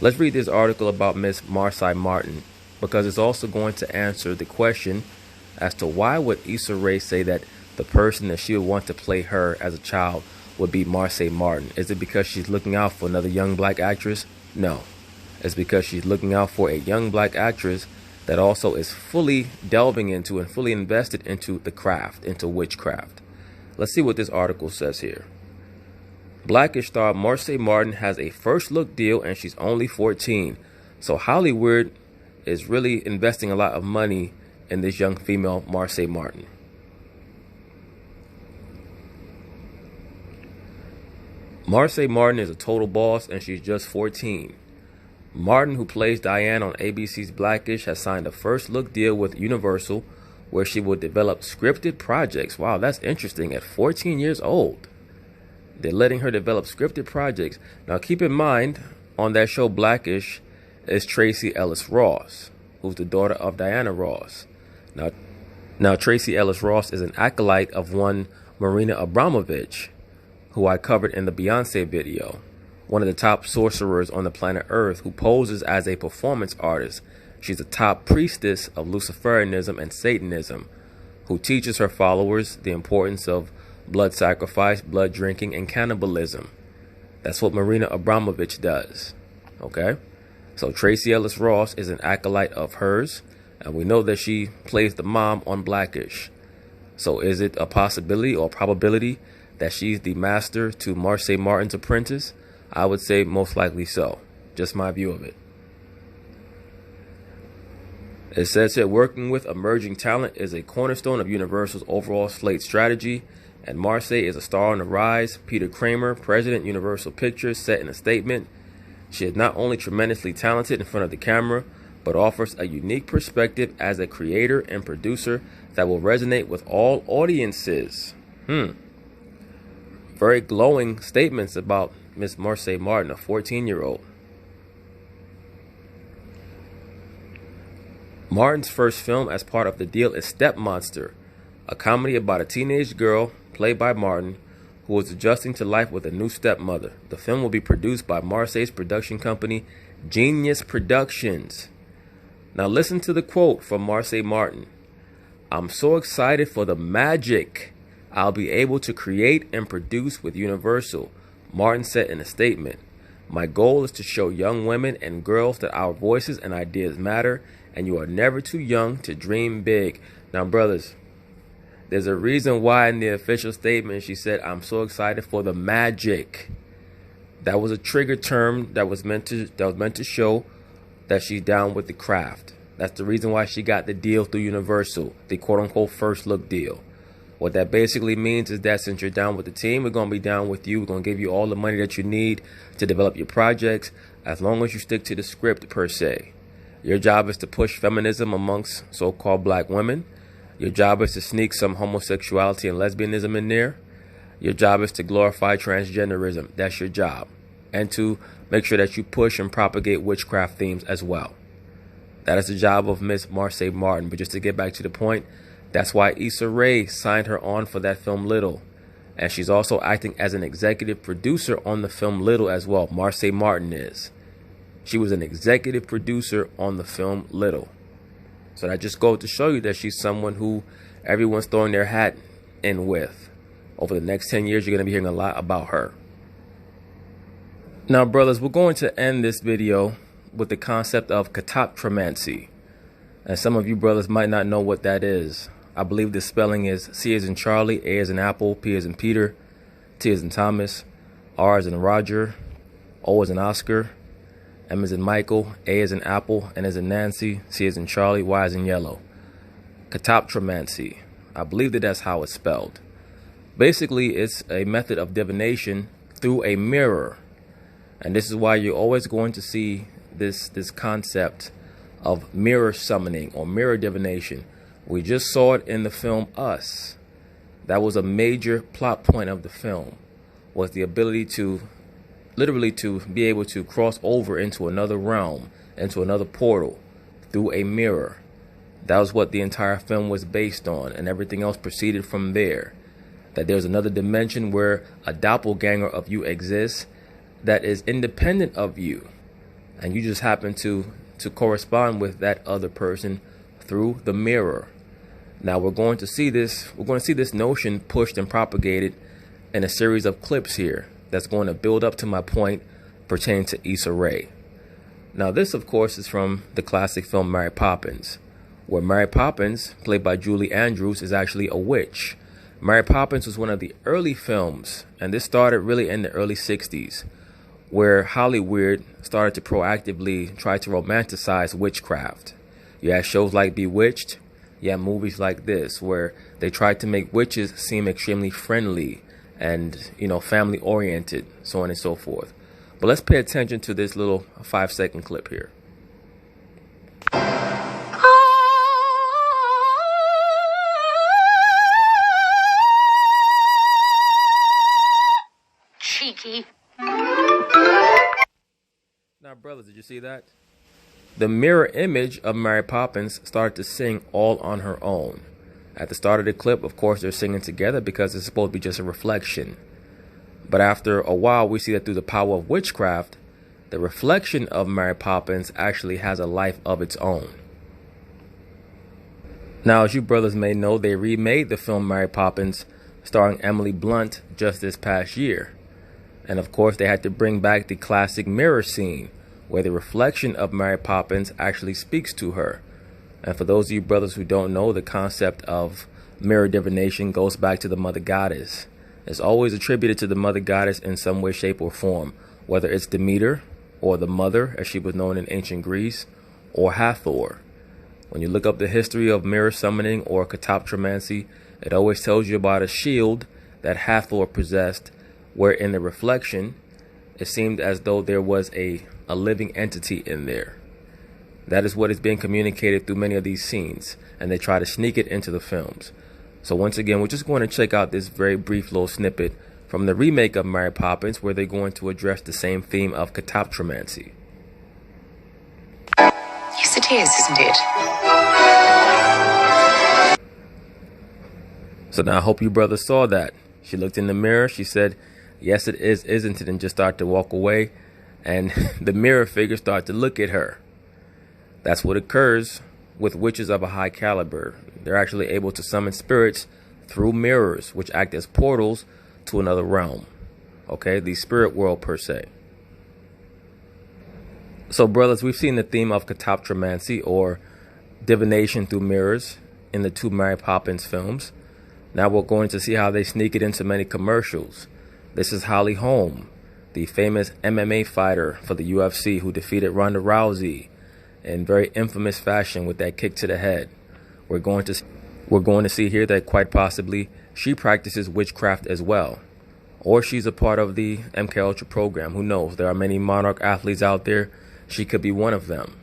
Let's read this article about Miss Marsai Martin, because it's also going to answer the question as to why would Issa Rae say that the person that she would want to play her as a child would be Marsai Martin. Is it because she's looking out for another young black actress? No. It's because she's looking out for a young black actress that also is fully delving into and fully invested into the craft, into witchcraft. Let's see what this article says here. Blackish star Marsai Martin has a first look deal, and she's only 14. So Hollyweird is really investing a lot of money in this young female Marsai Martin. Marsai Martin is a total boss, and she's just 14. Martin, who plays Diane on ABC's Blackish, has signed a first look deal with Universal, where she will develop scripted projects. Wow, that's interesting. At 14 years old, they're letting her develop scripted projects. Now, keep in mind, on that show Blackish is Tracee Ellis Ross, who's the daughter of Diana Ross. Now Tracee Ellis Ross is an acolyte of one Marina Abramovich, who I covered in the Beyonce video, one of the top sorcerers on the planet Earth, who poses as a performance artist. She's a top priestess of Luciferianism and Satanism, who teaches her followers the importance of blood sacrifice, blood drinking, and cannibalism. That's what Marina Abramovich does. Okay? So Tracee Ellis Ross is an acolyte of hers, and we know that she plays the mom on Blackish. So is it a possibility or probability that she's the master to Marsai Martin's apprentice? I would say most likely so. Just my view of it. It says here, working with emerging talent is a cornerstone of Universal's overall slate strategy, and Marsai is a star on the rise. Peter Kramer, president Universal Pictures, said in a statement, she is not only tremendously talented in front of the camera, but offers a unique perspective as a creator and producer that will resonate with all audiences. Very glowing statements about Miss Marsai Martin, a 14-year-old. Martin's first film as part of the deal is Step Monster, a comedy about a teenage girl, played by Martin, who is adjusting to life with a new stepmother. The film will be produced by Marsai's production company, Genius Productions. Now listen to the quote from Marsai Martin. I'm so excited for the magic I'll be able to create and produce with Universal, Martin said in a statement. My goal is to show young women and girls that our voices and ideas matter, and you are never too young to dream big. Now, brothers, there's a reason why in the official statement she said, I'm so excited for the magic. That was a trigger term that was meant to show that she's down with the craft. That's the reason why she got the deal through Universal, the quote-unquote first look deal. What that basically means is that since you're down with the team, we're going to be down with you. We're going to give you all the money that you need to develop your projects, as long as you stick to the script per se. Your job is to push feminism amongst so-called black women. Your job is to sneak some homosexuality and lesbianism in there. Your job is to glorify transgenderism. That's your job. And to make sure that you push and propagate witchcraft themes as well. That is the job of Miss Marsai Martin. But just to get back to the point, that's why Issa Rae signed her on for that film Little. And she's also acting as an executive producer on the film Little as well. Marsai Martin is. She was an executive producer on the film Little. So that just goes to show you that she's someone who everyone's throwing their hat in with. Over the next 10 years, you're going to be hearing a lot about her. Now, brothers, we're going to end this video with the concept of catoptromancy. And some of you brothers might not know what that is. I believe the spelling is C as in Charlie, A as in Apple, P as in Peter, T as in Thomas, R as in Roger, O as in Oscar, M as in Michael, A as in Apple, N as in Nancy, C as in Charlie, Y as in Yellow. Catoptromancy. I believe that that's how it's spelled. Basically, it's a method of divination through a mirror. And this is why you're always going to see this concept of mirror summoning or mirror divination. We just saw it in the film Us. That was a major plot point of the film, was the ability to literally to be able to cross over into another realm, into another portal through a mirror. That was what the entire film was based on, and everything else proceeded from there. That there's another dimension where a doppelganger of you exists that is independent of you, and you just happen to correspond with that other person through the mirror. Now we're going to see this notion pushed and propagated in a series of clips here that's going to build up to my point pertaining to Issa Rae. Now this, of course, is from the classic film Mary Poppins, where Mary Poppins, played by Julie Andrews, is actually a witch. Mary Poppins was one of the early films, and this started really in the early 60s, where Hollyweird started to proactively try to romanticize witchcraft. You had shows like Bewitched, you had movies like this, where they tried to make witches seem extremely friendly and, you know, family oriented, so on and so forth. But let's pay attention to this little 5-second clip here. Cheeky. Now, brothers, did you see that? The mirror image of Mary Poppins started to sing all on her own. At the start of the clip, of course, they're singing together because it's supposed to be just a reflection. But after a while, we see that through the power of witchcraft, the reflection of Mary Poppins actually has a life of its own. Now, as you brothers may know, they remade the film Mary Poppins starring Emily Blunt just this past year. And of course, they had to bring back the classic mirror scene where the reflection of Mary Poppins actually speaks to her. And for those of you brothers who don't know, the concept of mirror divination goes back to the mother goddess. It's always attributed to the mother goddess in some way, shape, or form, whether it's Demeter, or the mother, as she was known in ancient Greece, or Hathor. When you look up the history of mirror summoning or katoptromancy, it always tells you about a shield that Hathor possessed, where in the reflection, it seemed as though there was a living entity in there. That is what is being communicated through many of these scenes, and they try to sneak it into the films. So once again, we're just going to check out this very brief little snippet from the remake of Mary Poppins, where they're going to address the same theme of katoptromancy. Yes, it is, isn't it? So now I hope you brothers saw that. She looked in the mirror, she said, yes it is, isn't it, and just started to walk away, and the mirror figure started to look at her. That's what occurs with witches of a high caliber. They're actually able to summon spirits through mirrors, which act as portals to another realm. Okay, the spirit world per se. So brothers, we've seen the theme of katoptromancy, or divination through mirrors, in the two Mary Poppins films. Now we're going to see how they sneak it into many commercials. This is Holly Holm, the famous MMA fighter for the UFC who defeated Ronda Rousey in very infamous fashion with that kick to the head. We're going to see here that quite possibly she practices witchcraft as well, or she's a part of the MK Ultra program. Who knows? There are many Monarch athletes out there. She could be one of them.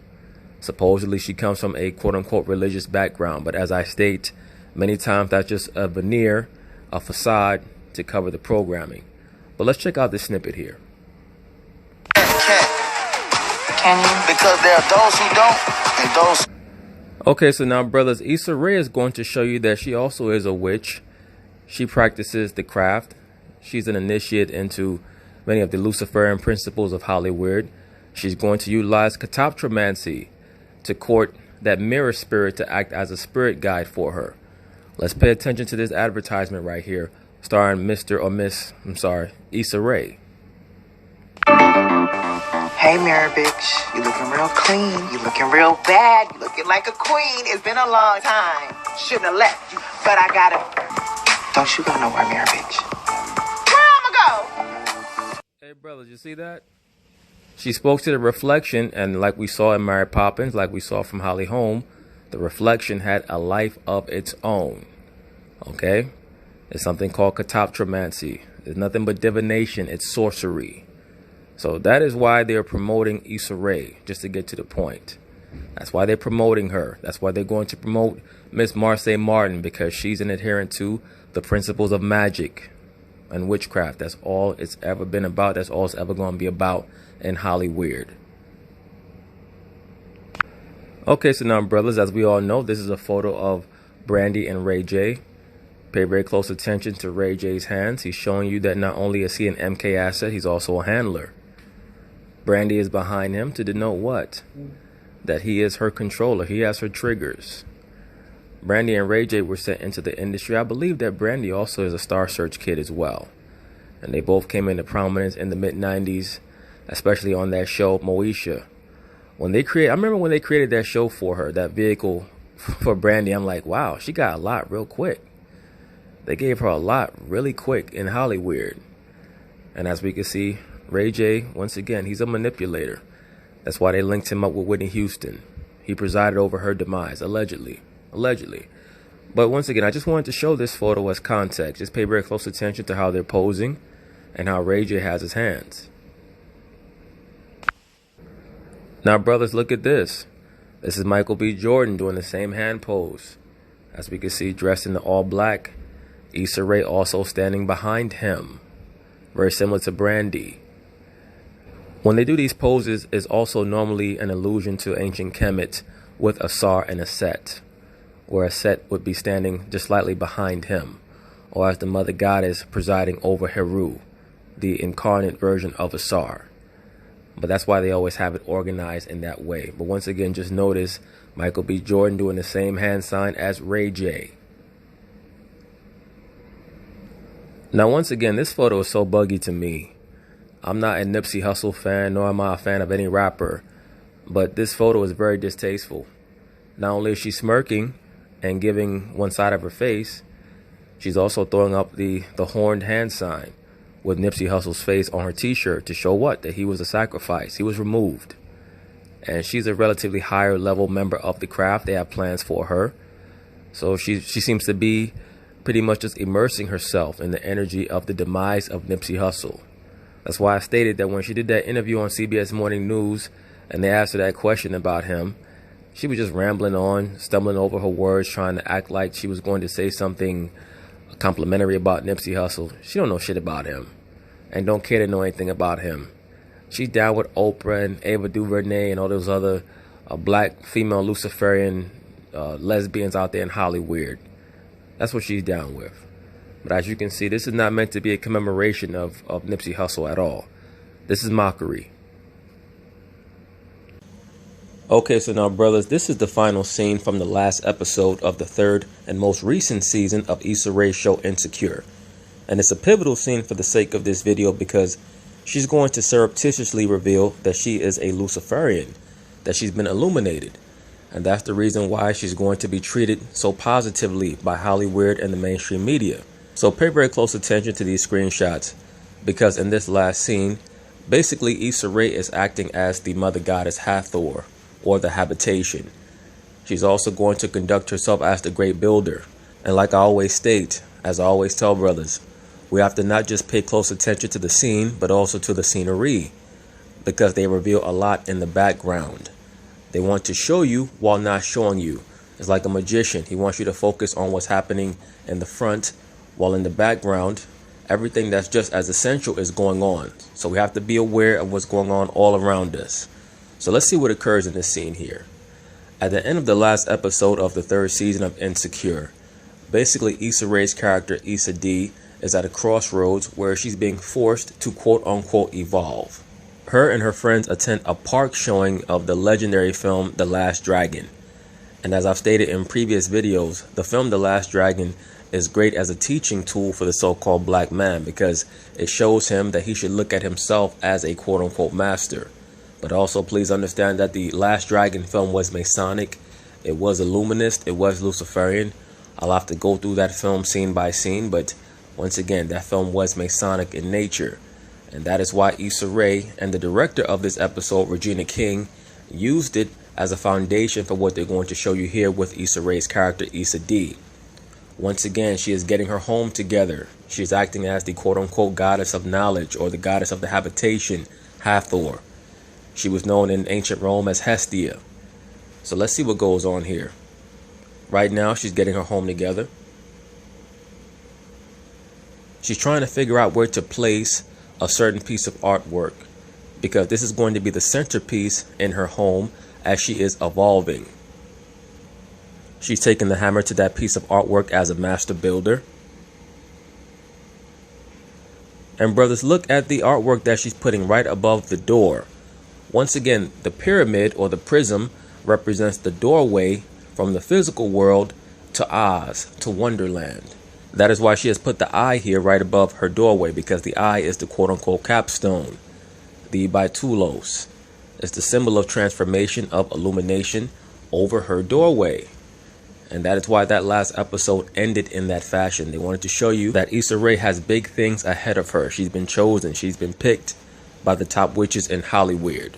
Supposedly she comes from a quote-unquote religious background, but as I state, many times that's just a veneer, a facade to cover the programming. But let's check out this snippet here. Can you? Because there are those who don't, and those. Okay, so now brothers, Issa Rae is going to show you that she also is a witch. She practices the craft. She's an initiate into many of the Luciferian principles of Hollyweird. She's going to utilize katoptromancy to court that mirror spirit to act as a spirit guide for her. Let's pay attention to this advertisement right here, starring Issa Rae. Hey, mirror bitch, you looking real clean, you looking real bad, you looking like a queen. It's been a long time. Shouldn't have left you, but I gotta. Don't you go nowhere, mirror bitch. Where I'ma go? Hey, brothers, you see that? She spoke to the reflection, and like we saw in Mary Poppins, like we saw from Holly Holm, the reflection had a life of its own. Okay? It's something called katoptromancy. It's nothing but divination. It's sorcery. So that is why they're promoting Issa Rae, just to get to the point. That's why they're promoting her. That's why they're going to promote Miss Marseille Martin, because she's an adherent to the principles of magic and witchcraft. That's all it's ever been about. That's all it's ever going to be about in Hollyweird. Okay, so now brothers, as we all know, this is a photo of Brandy and Ray J. Pay very close attention to Ray J's hands. He's showing you that not only is he an MK asset, he's also a handler. Brandy is behind him to denote what? That he is her controller. He has her triggers. Brandy and Ray J were sent into the industry. I believe that Brandy also is a Star Search kid as well. And they both came into prominence in the mid-90s, especially on that show, Moesha. I remember when they created that show for her, that vehicle for Brandy, I'm like, wow, she got a lot real quick. They gave her a lot really quick in Hollyweird. And as we can see, Ray J, once again, he's a manipulator. That's why they linked him up with Whitney Houston. He presided over her demise, allegedly. But once again, I just wanted to show this photo as context. Just pay very close attention to how they're posing and how Ray J has his hands. Now, brothers, look at this. This is Michael B. Jordan doing the same hand pose. As we can see, dressed in the all black. Issa Rae also standing behind him. Very similar to Brandy. When they do these poses, it's also normally an allusion to ancient Kemet with a Sar and a Set, where a Set would be standing just slightly behind him, or as the mother goddess presiding over Heru, the incarnate version of a Sar. But that's why they always have it organized in that way. But once again, just notice Michael B. Jordan doing the same hand sign as Ray J. Now, once again, this photo is so buggy to me. I'm not a Nipsey Hussle fan, nor am I a fan of any rapper, but this photo is very distasteful. Not only is she smirking and giving one side of her face, she's also throwing up the horned hand sign with Nipsey Hussle's face on her t-shirt to show what? That he was a sacrifice. He was removed. And she's a relatively higher level member of the craft. They have plans for her. So she seems to be pretty much just immersing herself in the energy of the demise of Nipsey Hussle. That's why I stated that when she did that interview on CBS Morning News and they asked her that question about him, she was just rambling on, stumbling over her words, trying to act like she was going to say something complimentary about Nipsey Hussle. She don't know shit about him and don't care to know anything about him. She's down with Oprah and Ava DuVernay and all those other black female Luciferian lesbians out there in Hollyweird. That's what she's down with. But as you can see, this is not meant to be a commemoration of Nipsey Hussle at all. This is mockery. Okay, so now, brothers, this is the final scene from the last episode of the third and most recent season of Issa Rae's show Insecure. And it's a pivotal scene for the sake of this video because she's going to surreptitiously reveal that she is a Luciferian, that she's been illuminated. And that's the reason why she's going to be treated so positively by Hollyweird and the mainstream media. So pay very close attention to these screenshots, because in this last scene, basically Issa Rae is acting as the mother goddess Hathor, or the habitation. She's also going to conduct herself as the great builder. And like I always state, as I always tell brothers, we have to not just pay close attention to the scene, but also to the scenery, because they reveal a lot in the background. They want to show you while not showing you. It's like a magician. He wants you to focus on what's happening in the front, while in the background, everything that's just as essential is going on. So we have to be aware of what's going on all around us. So let's see what occurs in this scene here. At the end of the last episode of the third season of Insecure, basically Issa Rae's character Issa D is at a crossroads where she's being forced to quote-unquote evolve. Her and her friends attend a park showing of the legendary film The Last Dragon. And as I've stated in previous videos, the film The Last Dragon is great as a teaching tool for the so-called black man because it shows him that he should look at himself as a quote-unquote master. But also please understand that the Last Dragon film was Masonic, it was Illuminist, it was Luciferian. I'll have to go through that film scene by scene, but once again, that film was Masonic in nature. And that is why Issa Rae and the director of this episode, Regina King, used it as a foundation for what they're going to show you here with Issa Rae's character, Issa D. Once again, she is getting her home together. She is acting as the quote-unquote goddess of knowledge, or the goddess of the habitation, Hathor. She was known in ancient Rome as Hestia. So let's see what goes on here. Right now, she's getting her home together. She's trying to figure out where to place a certain piece of artwork, because this is going to be the centerpiece in her home as she is evolving. She's taking the hammer to that piece of artwork as a master builder. And brothers, look at the artwork that she's putting right above the door. Once again, the pyramid or the prism represents the doorway from the physical world to Oz, to Wonderland. That is why she has put the eye here right above her doorway, because the eye is the quote-unquote capstone, the Bitulos. It's the symbol of transformation, of illumination over her doorway. And that is why that last episode ended in that fashion. They wanted to show you that Issa Rae has big things ahead of her. She's been chosen. She's been picked by the top witches in Hollyweird.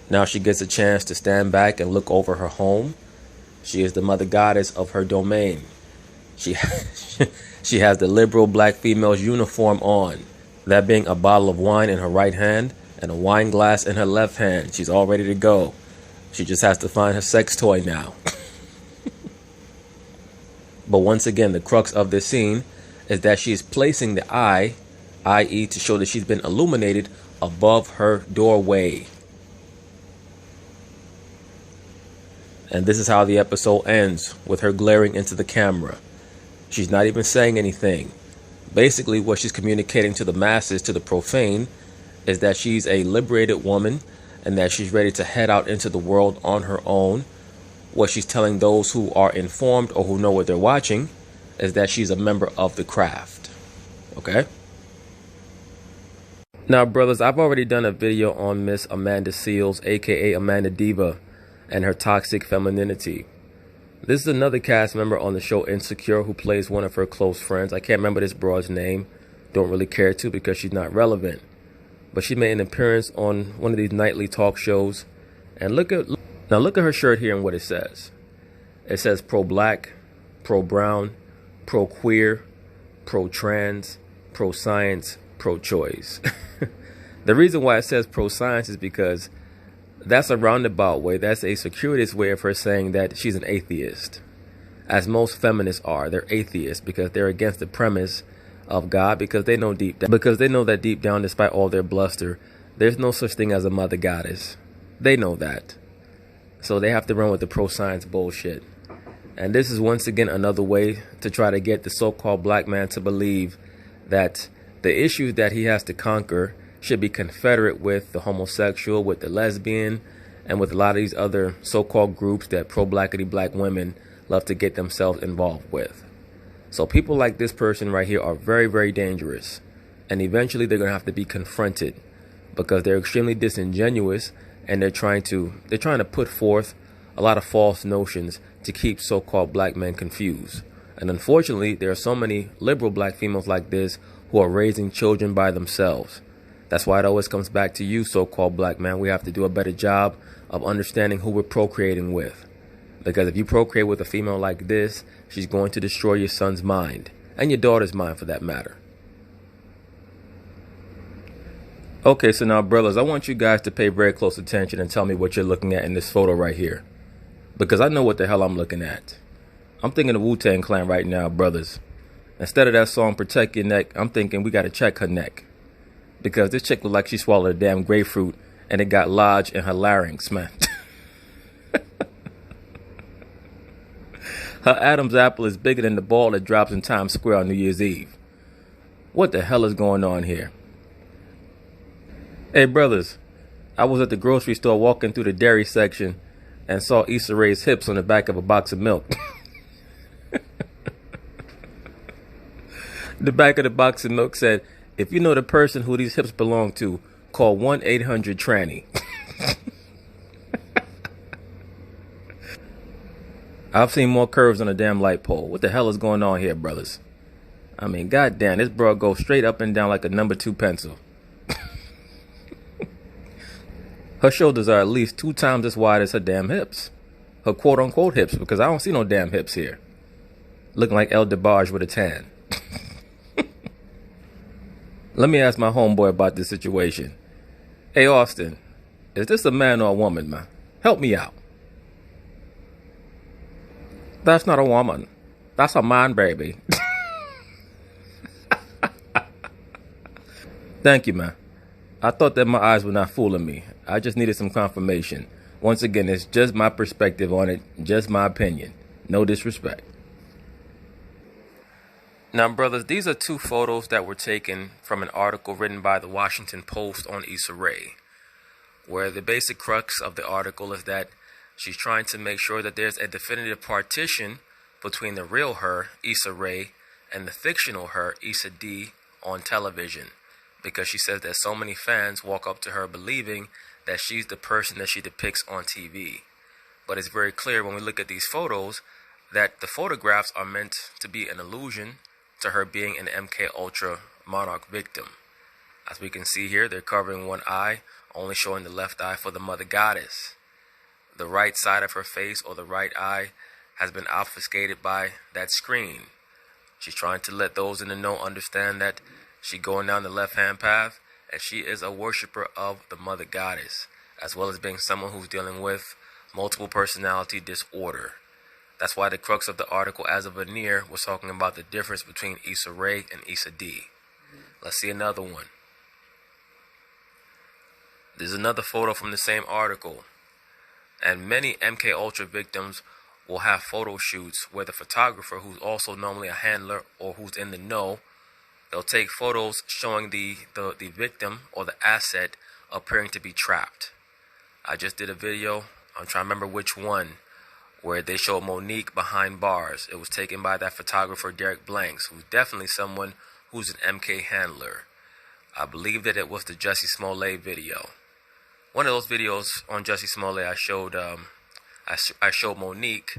Now she gets a chance to stand back and look over her home. She is the mother goddess of her domain. She has the liberal black female's uniform on. That being a bottle of wine in her right hand and a wine glass in her left hand. She's all ready to go. She just has to find her sex toy now. But once again, the crux of this scene is that she is placing the eye, i.e. to show that she's been illuminated, above her doorway. And this is how the episode ends, with her glaring into the camera. She's not even saying anything. Basically, what she's communicating to the masses, to the profane, is that she's a liberated woman and that she's ready to head out into the world on her own. What she's telling those who are informed or who know what they're watching is that she's a member of the craft. Okay? Now, brothers, I've already done a video on Miss Amanda Seales, aka Amanda Diva, and her toxic femininity. This is another cast member on the show Insecure who plays one of her close friends. I can't remember this broad's name. Don't really care to because she's not relevant. But she made an appearance on one of these nightly talk shows. And look at her shirt here and what it says. It says pro-black, pro-brown, pro-queer, pro-trans, pro-science, pro-choice. The reason why it says pro-science is because that's a roundabout way. That's a circuitous way of her saying that she's an atheist. As most feminists are. They're atheists because they're against the premise of God, because they know that deep down, despite all their bluster, there's no such thing as a mother goddess. They know that. So they have to run with the pro-science bullshit. And this is once again another way to try to get the so-called black man to believe that the issues that he has to conquer should be confederate with the homosexual, with the lesbian, and with a lot of these other so-called groups that pro-blackity black women love to get themselves involved with. So people like this person right here are very, very dangerous. And eventually they're going to have to be confronted because they're extremely disingenuous and they're trying to put forth a lot of false notions to keep so-called black men confused. And unfortunately, there are so many liberal black females like this who are raising children by themselves. That's why it always comes back to you, so-called black man. We have to do a better job of understanding who we're procreating with. Because if you procreate with a female like this, she's going to destroy your son's mind. And your daughter's mind, for that matter. Okay, so now, brothers, I want you guys to pay very close attention and tell me what you're looking at in this photo right here. Because I know what the hell I'm looking at. I'm thinking of Wu-Tang Clan right now, brothers. Instead of that song, Protect Your Neck, I'm thinking we got to check her neck. Because this chick looked like she swallowed a damn grapefruit and it got lodged in her larynx, man. Her Adam's apple is bigger than the ball that drops in Times Square on New Year's Eve. What the hell is going on here? Hey, brothers, I was at the grocery store walking through the dairy section and saw Issa Rae's hips on the back of a box of milk. The back of the box of milk said, if you know the person who these hips belong to, call 1-800-TRANNY. I've seen more curves on a damn light pole. What the hell is going on here, brothers? I mean, goddamn, this bro goes straight up and down like a number 2 pencil. Her shoulders are at least 2 times as wide as her damn hips. Her quote-unquote hips, because I don't see no damn hips here. Looking like El DeBarge with a tan. Let me ask my homeboy about this situation. Hey, Austin, is this a man or a woman, man? Help me out. That's not a woman. That's a man, baby. Thank you, man. I thought that my eyes were not fooling me. I just needed some confirmation. Once again, it's just my perspective on it, just my opinion. No disrespect. Now, brothers, these are 2 photos that were taken from an article written by the Washington Post on Issa Rae, where the basic crux of the article is that she's trying to make sure that there's a definitive partition between the real her, Issa Rae, and the fictional her, Issa D, on television. Because she says that so many fans walk up to her believing that she's the person that she depicts on TV. But it's very clear when we look at these photos that the photographs are meant to be an allusion to her being an MK Ultra monarch victim. As we can see here, they're covering one eye, only showing the left eye for the mother goddess. The right side of her face, or the right eye, has been obfuscated by that screen. She's trying to let those in the know understand that she's going down the left-hand path, and she is a worshiper of the mother goddess, as well as being someone who's dealing with multiple personality disorder. That's why the crux of the article, as a veneer, was talking about the difference between Issa Rae and Issa D. Let's see another one. There's another photo from the same article. And many MK Ultra victims will have photo shoots where the photographer, who's also normally a handler or who's in the know, they'll take photos showing the victim or the asset appearing to be trapped. I just did a video, I'm trying to remember which one, where they showed Monique behind bars. It was taken by that photographer Derek Blanks, who's definitely someone who's an MK handler. I believe that it was the Jussie Smollett video. One of those videos on Jussie Smollett, I showed Monique,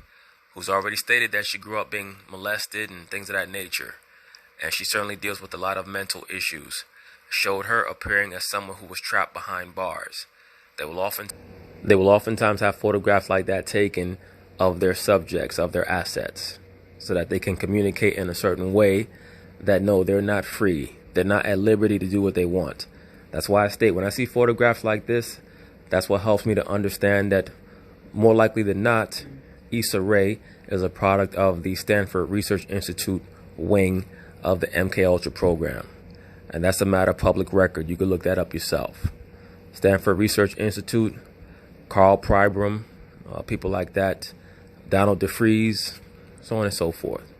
who's already stated that she grew up being molested and things of that nature, and she certainly deals with a lot of mental issues. Showed her appearing as someone who was trapped behind bars. They will oftentimes have photographs like that taken of their subjects, of their assets, so that they can communicate in a certain way that no, they're not free. They're not at liberty to do what they want. That's why I state, when I see photographs like this, that's what helps me to understand that more likely than not, Issa Rae is a product of the Stanford Research Institute wing of the MK Ultra program. And that's a matter of public record. You can look that up yourself. Stanford Research Institute, Carl Pribram, people like that, Donald DeFreeze, so on and so forth.